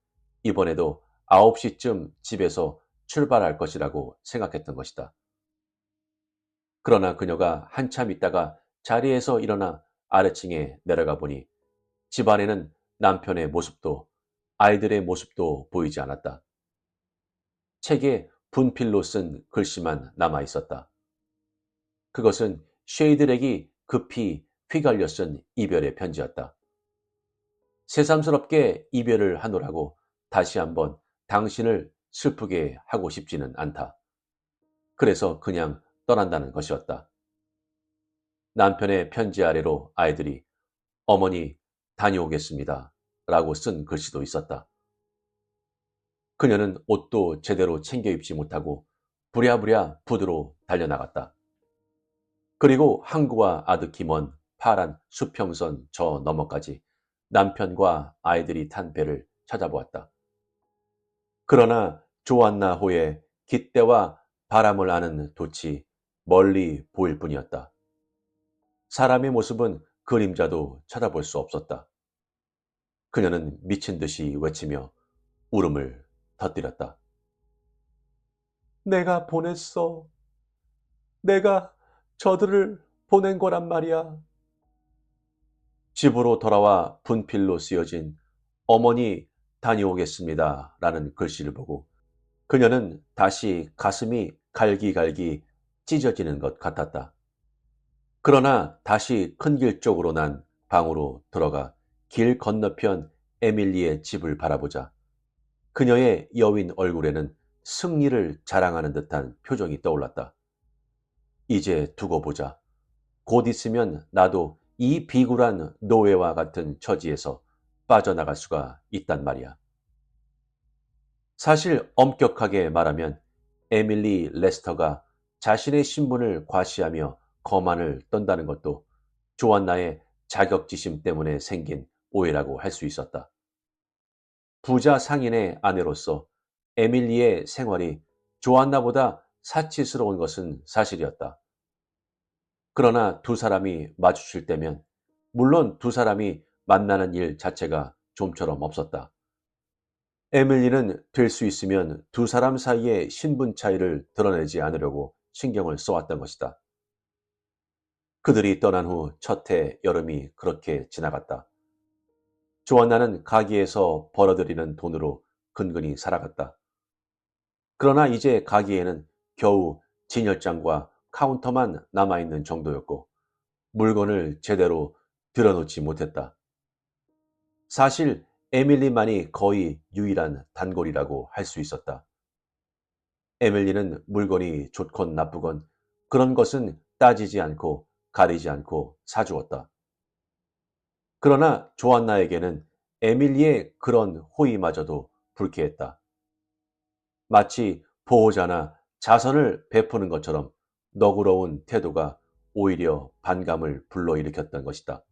A: 이번에도 9시쯤 집에서 출발할 것이라고 생각했던 것이다. 그러나 그녀가 한참 있다가 자리에서 일어나 아래층에 내려가 보니 집안에는 남편의 모습도 아이들의 모습도 보이지 않았다. 책에 분필로 쓴 글씨만 남아 있었다. 그것은 쉐이드렉이 급히 휘갈려 쓴 이별의 편지였다. 새삼스럽게 이별을 하노라고 다시 한번 당신을 슬프게 하고 싶지는 않다. 그래서 그냥 떠난다는 것이었다. 남편의 편지 아래로 아이들이 어머니 다녀오겠습니다 라고 쓴 글씨도 있었다. 그녀는 옷도 제대로 챙겨 입지 못하고 부랴부랴 부두로 달려나갔다. 그리고 항구와 아득히 먼 파란 수평선 저 너머까지 남편과 아이들이 탄 배를 찾아보았다. 그러나 조안나호의 깃대와 바람을 아는 돛이 멀리 보일 뿐이었다. 사람의 모습은 그림자도 쳐다볼 수 없었다. 그녀는 미친 듯이 외치며 울음을 터뜨렸다. 내가 보냈어. 내가 저들을 보낸 거란 말이야. 집으로 돌아와 분필로 쓰여진 어머니 다녀오겠습니다 라는 글씨를 보고 그녀는 다시 가슴이 갈기갈기 찢어지는 것 같았다. 그러나 다시 큰 길 쪽으로 난 방으로 들어가 길 건너편 에밀리의 집을 바라보자 그녀의 여윈 얼굴에는 승리를 자랑하는 듯한 표정이 떠올랐다. 이제 두고 보자. 곧 있으면 나도 이 비굴한 노예와 같은 처지에서 빠져나갈 수가 있단 말이야. 사실 엄격하게 말하면 에밀리 레스터가
B: 자신의 신분을 과시하며 거만을 떤다는 것도 조안나의 자격지심 때문에 생긴 오해라고 할 수 있었다. 부자 상인의 아내로서 에밀리의 생활이 조안나보다 사치스러운 것은 사실이었다. 그러나 두 사람이 마주칠 때면 물론 두 사람이 만나는 일 자체가 좀처럼 없었다. 에밀리는 될 수 있으면 두 사람 사이의 신분 차이를 드러내지 않으려고 신경을 써왔던 것이다. 그들이 떠난 후 첫 해 여름이 그렇게 지나갔다. 조안나는 가게에서 벌어들이는 돈으로 근근히 살아갔다. 그러나 이제 가게에는 겨우 진열장과 카운터만 남아있는 정도였고 물건을 제대로 들여놓지 못했다. 사실 에밀리만이 거의 유일한 단골이라고 할 수 있었다. 에밀리는 물건이 좋건 나쁘건 그런 것은 따지지 않고 가리지 않고 사주었다. 그러나 조안나에게는 에밀리의 그런 호의마저도 불쾌했다. 마치 보호자나 자선을 베푸는 것처럼 너그러운 태도가 오히려 반감을 불러일으켰던 것이다.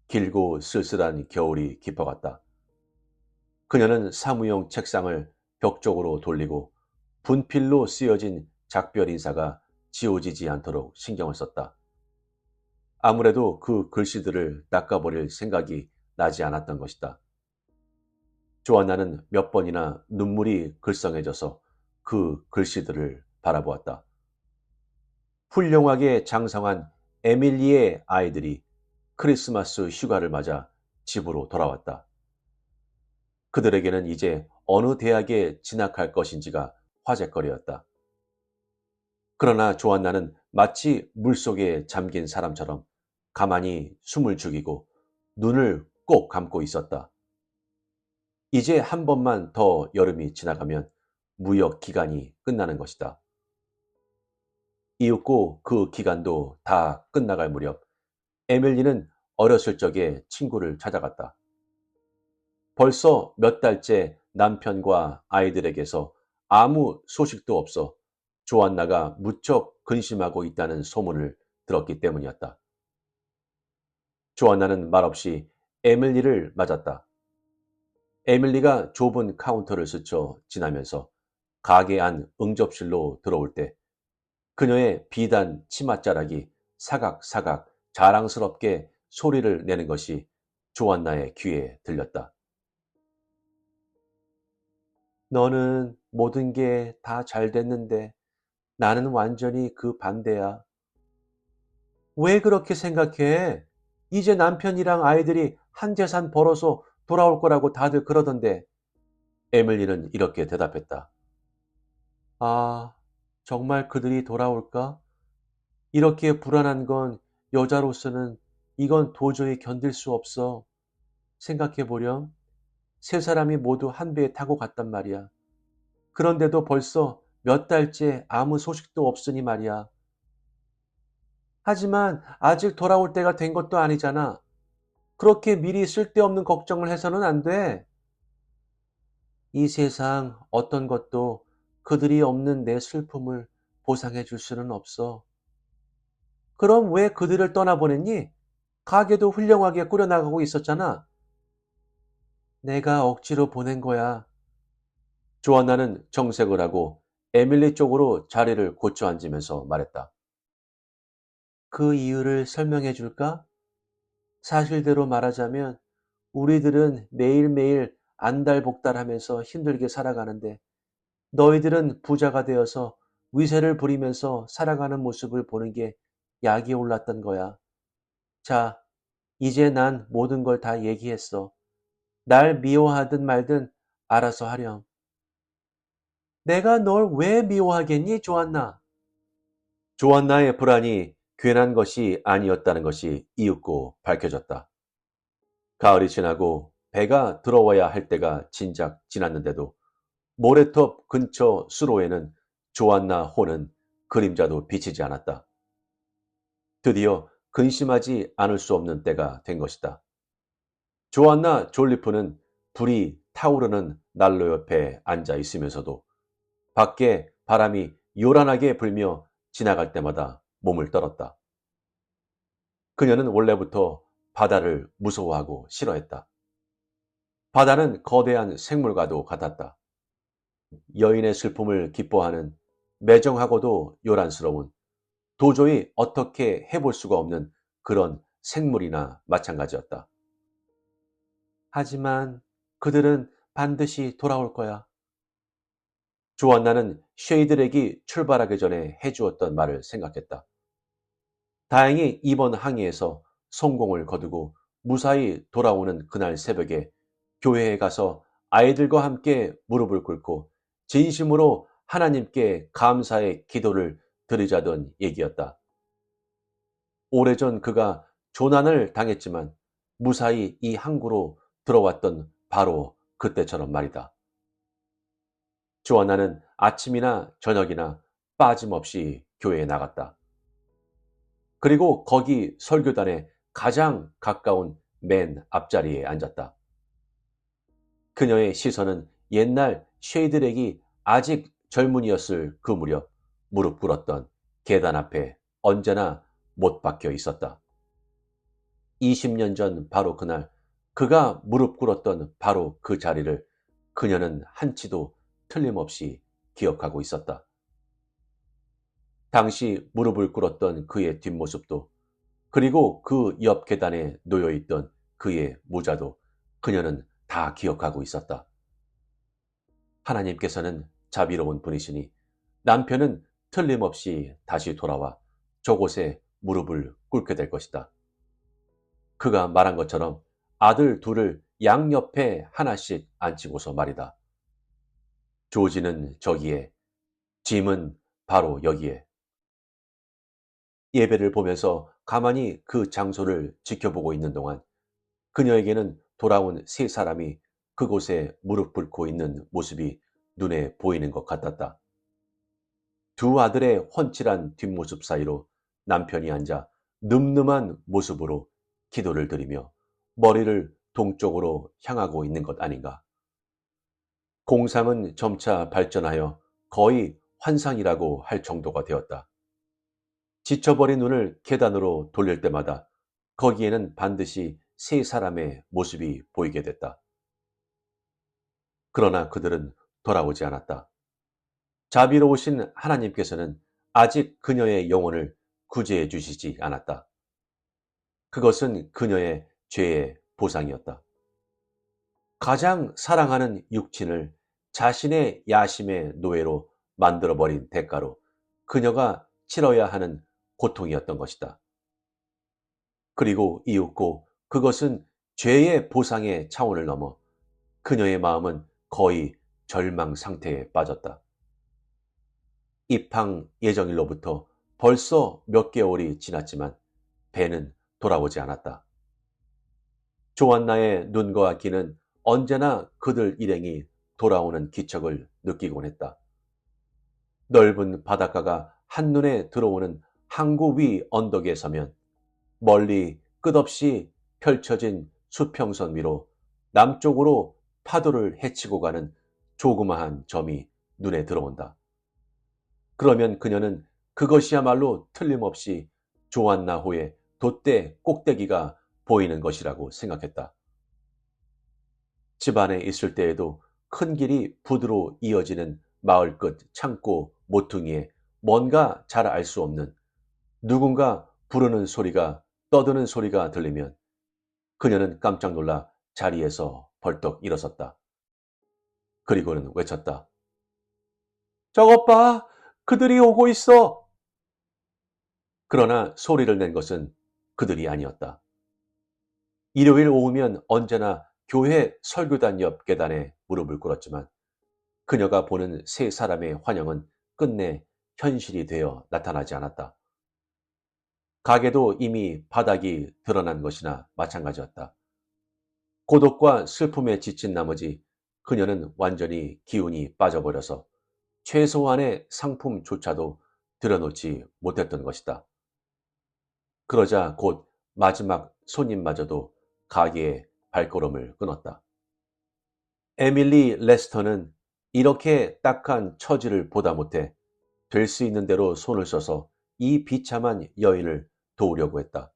B: 길고 쓸쓸한 겨울이 깊어갔다. 그녀는 사무용 책상을 벽 쪽으로 돌리고 분필로 쓰여진 작별 인사가 지워지지 않도록 신경을 썼다. 아무래도 그 글씨들을 닦아버릴 생각이 나지 않았던 것이다. 조안나는 몇 번이나 눈물이 글썽해져서 그 글씨들을 바라보았다. 훌륭하게 장성한 에밀리의 아이들이 크리스마스 휴가를 맞아 집으로 돌아왔다. 그들에게는 이제 어느 대학에 진학할 것인지가 화제거리였다. 그러나 조안나는 마치 물속에 잠긴 사람처럼 가만히 숨을 죽이고 눈을 꼭 감고 있었다. 이제 한 번만 더 여름이 지나가면 무역 기간이 끝나는 것이다. 이윽고 그 기간도 다 끝나갈 무렵 에밀리는 어렸을 적에 친구를 찾아갔다. 벌써 몇 달째 남편과 아이들에게서 아무 소식도 없어 조안나가 무척 근심하고 있다는 소문을 들었기 때문이었다. 조안나는 말없이 에밀리를 맞았다. 에밀리가 좁은 카운터를 스쳐 지나면서 가게 안 응접실로 들어올 때 그녀의 비단 치맛자락이 사각사각 자랑스럽게 소리를 내는 것이 조안나의 귀에 들렸다. 너는 모든 게 다 잘 됐는데 나는 완전히 그 반대야. 왜 그렇게 생각해? 이제 남편이랑 아이들이 한 재산 벌어서 돌아올 거라고 다들 그러던데. 에밀리는 이렇게 대답했다. 아, 정말 그들이 돌아올까? 이렇게 불안한 건 여자로서는 이건 도저히 견딜 수 없어. 생각해 보렴. 세 사람이 모두 한 배에 타고 갔단 말이야. 그런데도 벌써 몇 달째 아무 소식도 없으니 말이야. 하지만 아직 돌아올 때가 된 것도 아니잖아. 그렇게 미리 쓸데없는 걱정을 해서는 안 돼. 이 세상 어떤 것도 그들이 없는 내 슬픔을 보상해 줄 수는 없어. 그럼 왜 그들을 떠나보냈니? 가게도 훌륭하게 꾸려나가고 있었잖아. 내가 억지로 보낸 거야. 조안나는 정색을 하고 에밀리 쪽으로 자리를 고쳐 앉으면서 말했다. 그 이유를 설명해 줄까? 사실대로 말하자면 우리들은 매일매일 안달복달하면서 힘들게 살아가는데 너희들은 부자가 되어서 위세를 부리면서 살아가는 모습을 보는 게 약이 올랐던 거야. 자, 이제 난 모든 걸 다 얘기했어. 날 미워하든 말든 알아서 하렴. 내가 널 왜 미워하겠니, 조안나? 조안나의 불안이 괜한 것이 아니었다는 것이 이윽고 밝혀졌다. 가을이 지나고 배가 들어와야 할 때가 진작 지났는데도 모래톱 근처 수로에는 조안나 호는 그림자도 비치지 않았다. 드디어 근심하지 않을 수 없는 때가 된 것이다. 조안나 졸리프는 불이 타오르는 난로 옆에 앉아 있으면서도 밖에
A: 바람이 요란하게 불며 지나갈 때마다 몸을 떨었다. 그녀는 원래부터 바다를 무서워하고 싫어했다. 바다는 거대한 생물과도 같았다. 여인의 슬픔을 기뻐하는 매정하고도 요란스러운, 도저히 어떻게 해볼 수가 없는 그런 생물이나 마찬가지였다. 하지만 그들은 반드시 돌아올 거야. 조안나는 쉐이드렉이 출발하기 전에 해주었던 말을 생각했다. 다행히 이번 항해에서 성공을 거두고 무사히 돌아오는 그날 새벽에 교회에 가서 아이들과 함께 무릎을 꿇고 진심으로 하나님께 감사의 기도를 드리자던 얘기였다. 오래전 그가 조난을 당했지만 무사히 이 항구로 들어왔던 바로 그때처럼 말이다. 조안나는 아침이나 저녁이나 빠짐없이 교회에 나갔다. 그리고 거기 설교단의 가장 가까운 맨 앞자리에 앉았다. 그녀의 시선은 옛날 쉐이드렉이 아직 젊은이였을 그 무렵 무릎 꿇었던 계단 앞에 언제나 못 박혀 있었다. 20년 전 바로 그날 그가 무릎 꿇었던 바로 그 자리를 그녀는 한치도 틀림없이 기억하고 있었다. 당시 무릎을 꿇었던 그의 뒷모습도 그리고 그 옆 계단에 놓여있던 그의 모자도 그녀는 다 기억하고 있었다. 하나님께서는 자비로운 분이시니 남편은 틀림없이 다시 돌아와 저곳에 무릎을 꿇게 될 것이다. 그가 말한 것처럼 아들 둘을 양옆에 하나씩 앉히고서 말이다. 조지는 저기에, 짐은 바로 여기에. 예배를 보면서 가만히 그 장소를 지켜보고 있는 동안 그녀에게는 돌아온 세 사람이 그곳에 무릎 꿇고 있는 모습이 눈에 보이는 것 같았다. 두 아들의 훤칠한 뒷모습 사이로 남편이 앉아 늠름한 모습으로 기도를 드리며 머리를 동쪽으로 향하고 있는 것 아닌가. 공상은 점차 발전하여 거의 환상이라고 할 정도가 되었다. 지쳐버린 눈을 계단으로 돌릴 때마다 거기에는 반드시 세 사람의 모습이 보이게 됐다. 그러나 그들은 돌아오지 않았다. 자비로우신 하나님께서는 아직 그녀의 영혼을 구제해 주시지 않았다. 그것은 그녀의 죄의 보상이었다. 가장 사랑하는 육친을 자신의 야심의 노예로 만들어버린 대가로 그녀가 치러야 하는 고통이었던 것이다. 그리고 이윽고 그것은 죄의 보상의 차원을 넘어 그녀의 마음은 거의 절망 상태에 빠졌다. 입항 예정일로부터 벌써 몇 개월이 지났지만 배는 돌아오지 않았다. 조안나의 눈과 귀는 언제나 그들 일행이 돌아오는 기척을 느끼곤 했다. 넓은 바닷가가 한눈에 들어오는 항구 위 언덕에 서면 멀리 끝없이 펼쳐진 수평선 위로 남쪽으로 파도를 헤치고 가는 조그마한 점이 눈에 들어온다. 그러면 그녀는 그것이야말로 틀림없이 조안나호의 돛대 꼭대기가 보이는 것이라고 생각했다. 집안에 있을 때에도 큰 길이 부두로 이어지는 마을 끝 창고 모퉁이에 뭔가 잘 알 수 없는 누군가 부르는 소리가 떠드는 소리가 들리면 그녀는 깜짝 놀라 자리에서 벌떡 일어섰다. 그리고는 외쳤다. 저것 봐! 그들이 오고 있어! 그러나 소리를 낸 것은 그들이 아니었다. 일요일 오후면 언제나 교회 설교단 옆 계단에 무릎을 꿇었지만 그녀가 보는 세 사람의 환영은 끝내 현실이 되어 나타나지 않았다. 가게도 이미 바닥이 드러난 것이나 마찬가지였다. 고독과 슬픔에 지친 나머지 그녀는 완전히 기운이 빠져버려서 최소한의 상품조차도 들여놓지 못했던 것이다. 그러자 곧 마지막 손님마저도 가게에 발걸음을 끊었다. 에밀리 레스터는 이렇게 딱한 처지를 보다 못해 될 수 있는 대로 손을 써서 이 비참한 여인을 도우려고 했다.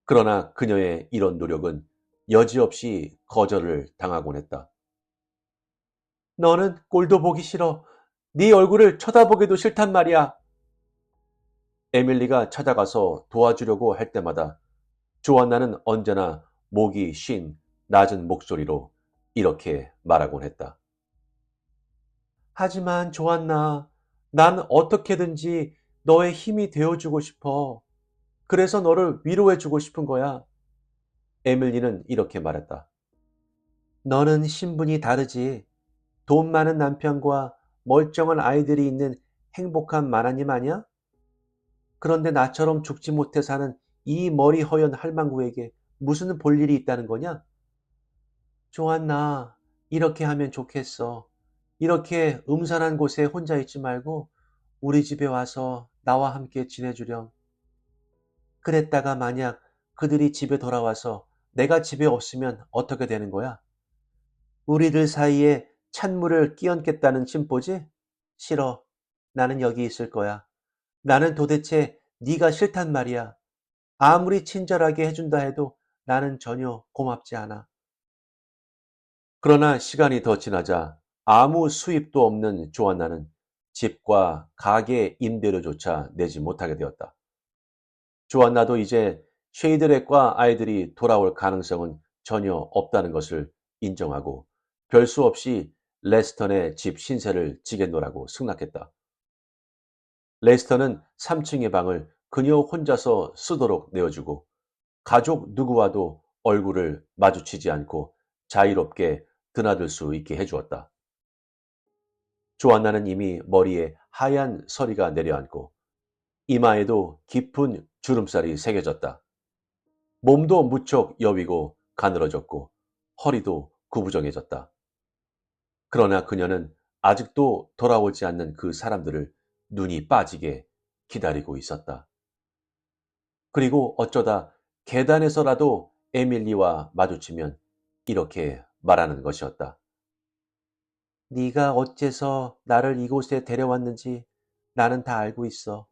A: 그러나 그녀의 이런 노력은 여지없이 거절을 당하곤 했다.
B: 너는 꼴도 보기 싫어. 네 얼굴을 쳐다보기도 싫단 말이야.
A: 에밀리가 찾아가서 도와주려고 할 때마다 조안나는 언제나 목이 쉰 낮은 목소리로 이렇게 말하곤 했다.
B: 하지만 조안나, 난 어떻게든지 너의 힘이 되어주고 싶어. 그래서 너를 위로해주고 싶은 거야.
A: 에밀리는 이렇게 말했다.
B: 너는 신분이 다르지. 돈 많은 남편과 멀쩡한 아이들이 있는 행복한 마나님 아니야? 그런데 나처럼 죽지 못해 사는 이 머리 허연 할망구에게 무슨 볼 일이 있다는 거냐? 조안나, 이렇게 하면 좋겠어. 이렇게 음산한 곳에 혼자 있지 말고 우리 집에 와서 나와 함께 지내주렴. 그랬다가 만약 그들이 집에 돌아와서 내가 집에 없으면 어떻게 되는 거야? 우리들 사이에 찬물을 끼얹겠다는 심보지? 싫어. 나는 여기 있을 거야. 나는 도대체 네가 싫단 말이야. 아무리 친절하게 해준다 해도 나는 전혀 고맙지 않아.
A: 그러나 시간이 더 지나자 아무 수입도 없는 조안나는 집과 가게 임대료조차 내지 못하게 되었다. 조안나도 이제 쉐이드렉과 아이들이 돌아올 가능성은 전혀 없다는 것을 인정하고 별 수 없이 레스턴의 집 신세를 지겠노라고 승낙했다. 레스턴은 3층의 방을 그녀 혼자서 쓰도록 내어주고 가족 누구와도 얼굴을 마주치지 않고 자유롭게 드나들 수 있게 해주었다. 조안나는 이미 머리에 하얀 서리가 내려앉고 이마에도 깊은 주름살이 새겨졌다. 몸도 무척 여위고 가늘어졌고 허리도 구부정해졌다. 그러나 그녀는 아직도 돌아오지 않는 그 사람들을 눈이 빠지게 기다리고 있었다. 그리고 어쩌다 계단에서라도 에밀리와 마주치면 이렇게 말하는 것이었다.
B: 네가 어째서 나를 이곳에 데려왔는지 나는 다 알고 있어.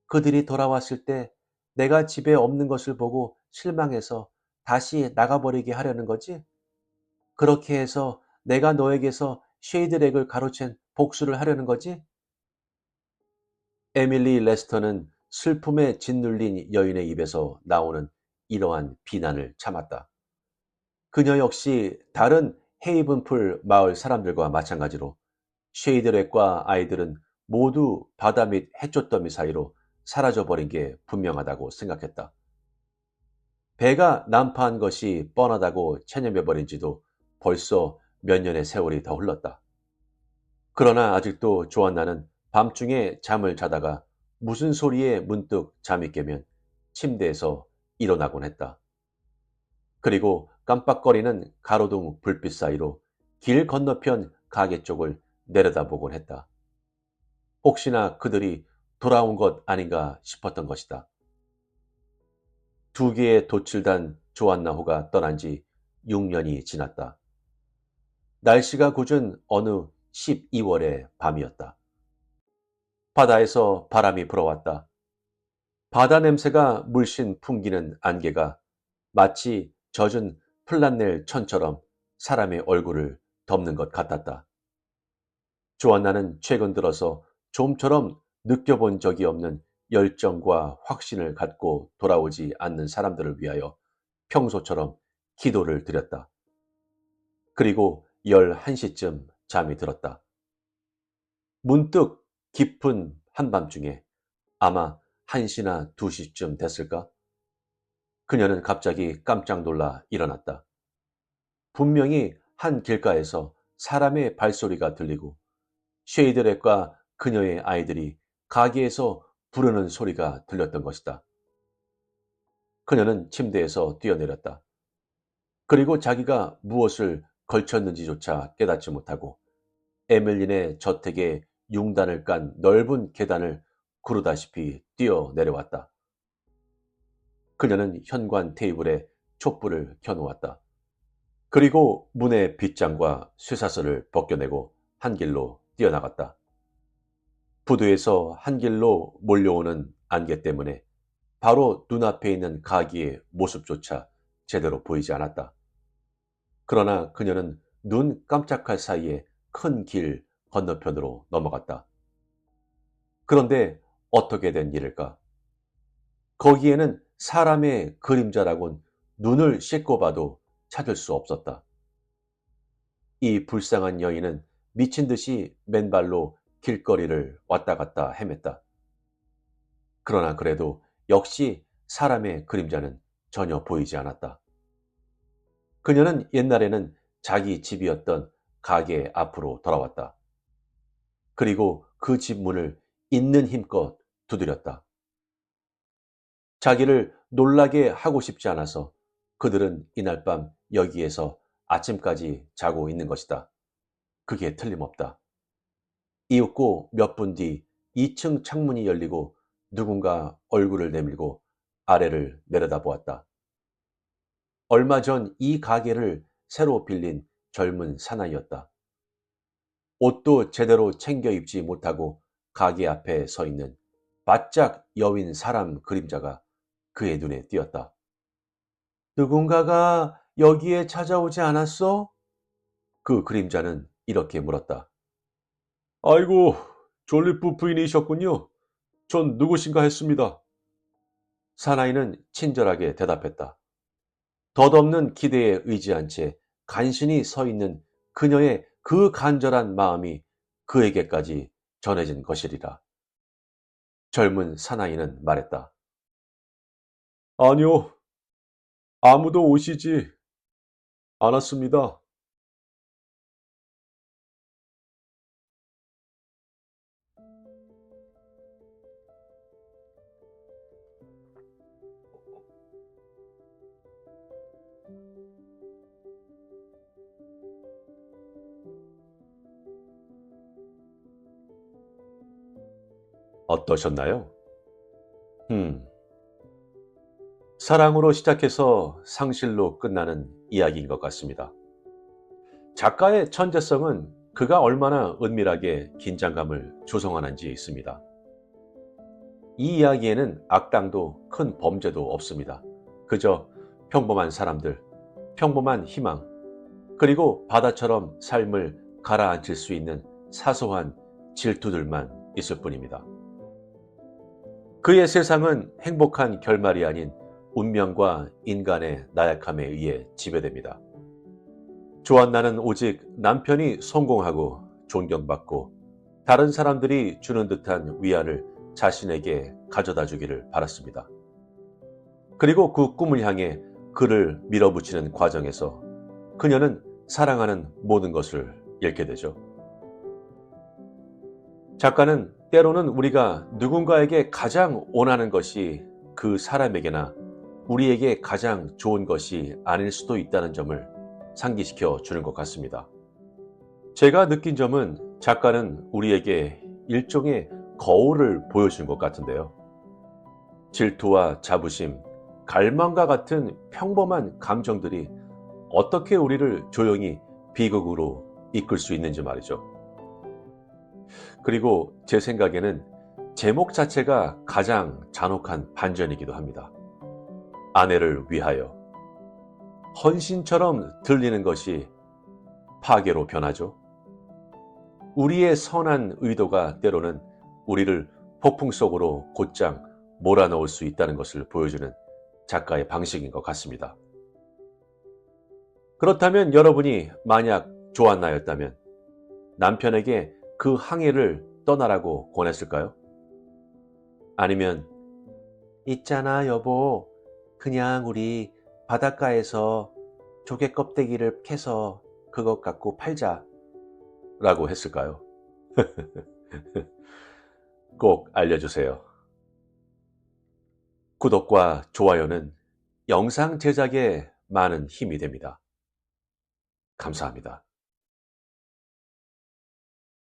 B: 그들이 돌아왔을 때 내가 집에 없는 것을 보고 실망해서 다시 나가버리게 하려는 거지? 그렇게 해서 내가 너에게서 쉐이드렉을 가로챈 복수를 하려는 거지?
A: 에밀리 레스터는 슬픔에 짓눌린 여인의 입에서 나오는 이러한 비난을 참았다. 그녀 역시 다른 헤이븐풀 마을 사람들과 마찬가지로 쉐이드렉과 아이들은 모두 바다 및 해초더미 사이로 사라져버린 게 분명하다고 생각했다. 배가 난파한 것이 뻔하다고 체념해버린 지도 벌써 몇 년의 세월이 더 흘렀다. 그러나 아직도 조안나는 밤중에 잠을 자다가 무슨 소리에 문득 잠이 깨면 침대에서 일어나곤 했다. 그리고 깜빡거리는 가로등 불빛 사이로 길 건너편 가게 쪽을 내려다보곤 했다. 혹시나 그들이 돌아온 것 아닌가 싶었던 것이다. 두 개의 돛을 단 조안나호가 떠난 지 6년이 지났다. 날씨가 굳은 어느 12월의 밤이었다. 바다에서 바람이 불어왔다. 바다 냄새가 물씬 풍기는 안개가 마치 젖은 플란넬 천처럼 사람의 얼굴을 덮는 것 같았다. 조안나는 최근 들어서 좀처럼 느껴본 적이 없는 열정과 확신을 갖고 돌아오지 않는 사람들을 위하여 평소처럼 기도를 드렸다. 그리고 11시쯤 잠이 들었다. 문득 깊은 한밤중에 아마 1시나 2시쯤 됐을까? 그녀는 갑자기 깜짝 놀라 일어났다. 분명히 한 길가에서 사람의 발소리가 들리고 쉐이드렉과 그녀의 아이들이 가게에서 부르는 소리가 들렸던 것이다. 그녀는 침대에서 뛰어내렸다. 그리고 자기가 무엇을 걸쳤는지조차 깨닫지 못하고 에밀린의 저택에 융단을 깐 넓은 계단을 구르다시피 뛰어내려왔다. 그녀는 현관 테이블에 촛불을 켜놓았다. 그리고 문의 빗장과 쇠사슬을 벗겨내고 한 길로 뛰어나갔다. 부두에서 한 길로 몰려오는 안개 때문에 바로 눈앞에 있는 가기의 모습조차 제대로 보이지 않았다. 그러나 그녀는 눈 깜짝할 사이에 큰 길 건너편으로 넘어갔다. 그런데 어떻게 된 일일까? 거기에는 사람의 그림자라곤 눈을 씻고 봐도 찾을 수 없었다. 이 불쌍한 여인은 미친 듯이 맨발로 길거리를 왔다 갔다 헤맸다. 그러나 그래도 역시 사람의 그림자는 전혀 보이지 않았다. 그녀는 옛날에는 자기 집이었던 가게 앞으로 돌아왔다. 그리고 그 집 문을 있는 힘껏 두드렸다. 자기를 놀라게 하고 싶지 않아서 그들은 이날 밤 여기에서 아침까지 자고 있는 것이다. 그게 틀림없다. 이윽고 몇 분 뒤 2층 창문이 열리고 누군가 얼굴을 내밀고 아래를 내려다보았다. 얼마 전 이 가게를 새로 빌린 젊은 사나이였다. 옷도 제대로 챙겨 입지 못하고 가게 앞에 서 있는 바짝 여윈 사람 그림자가 그의 눈에 띄었다. 누군가가 여기에 찾아오지 않았어? 그 그림자는 이렇게 물었다. 아이고, 졸리프 부인이셨군요. 전 누구신가 했습니다. 사나이는 친절하게 대답했다. 덧없는 기대에 의지한 채 간신히 서 있는 그녀의 그 간절한 마음이 그에게까지 전해진 것이리라. 젊은 사나이는 말했다. 아니요, 아무도 오시지 않았습니다. 어떠셨나요? 음, 사랑으로 시작해서 상실로 끝나는 이야기인 것 같습니다. 작가의 천재성은 그가 얼마나 은밀하게 긴장감을 조성하는지에 있습니다. 이 이야기에는 악당도 큰 범죄도 없습니다. 그저 평범한 사람들, 평범한 희망, 그리고 바다처럼 삶을 가라앉힐 수 있는 사소한 질투들만 있을 뿐입니다. 그의 세상은 행복한 결말이 아닌 운명과 인간의 나약함에 의해 지배됩니다. 조안나는 오직 남편이 성공하고 존경받고 다른 사람들이 주는 듯한 위안을 자신에게 가져다 주기를 바랐습니다. 그리고 그 꿈을 향해 그를 밀어붙이는 과정에서 그녀는 사랑하는 모든 것을 잃게 되죠. 작가는 때로는 우리가 누군가에게 가장 원하는 것이 그 사람에게나 우리에게 가장 좋은 것이 아닐 수도 있다는 점을 상기시켜 주는 것 같습니다. 제가 느낀 점은 작가는 우리에게 일종의 거울을 보여준 것 같은데요. 질투와 자부심, 갈망과 같은 평범한 감정들이 어떻게 우리를 조용히 비극으로 이끌 수 있는지 말이죠. 그리고 제 생각에는 제목 자체가 가장 잔혹한 반전이기도 합니다. 아내를 위하여. 헌신처럼 들리는 것이 파괴로 변하죠. 우리의 선한 의도가 때로는 우리를 폭풍 속으로 곧장 몰아넣을 수 있다는 것을 보여주는 작가의 방식인 것 같습니다. 그렇다면 여러분이 만약 조안나였다면 남편에게 그 항해를 떠나라고 권했을까요? 아니면 있잖아 여보, 그냥 우리 바닷가에서 조개 껍데기를 캐서 그것 갖고 팔자 라고 했을까요? 꼭 알려주세요. 구독과 좋아요는 영상 제작에 많은 힘이 됩니다. 감사합니다.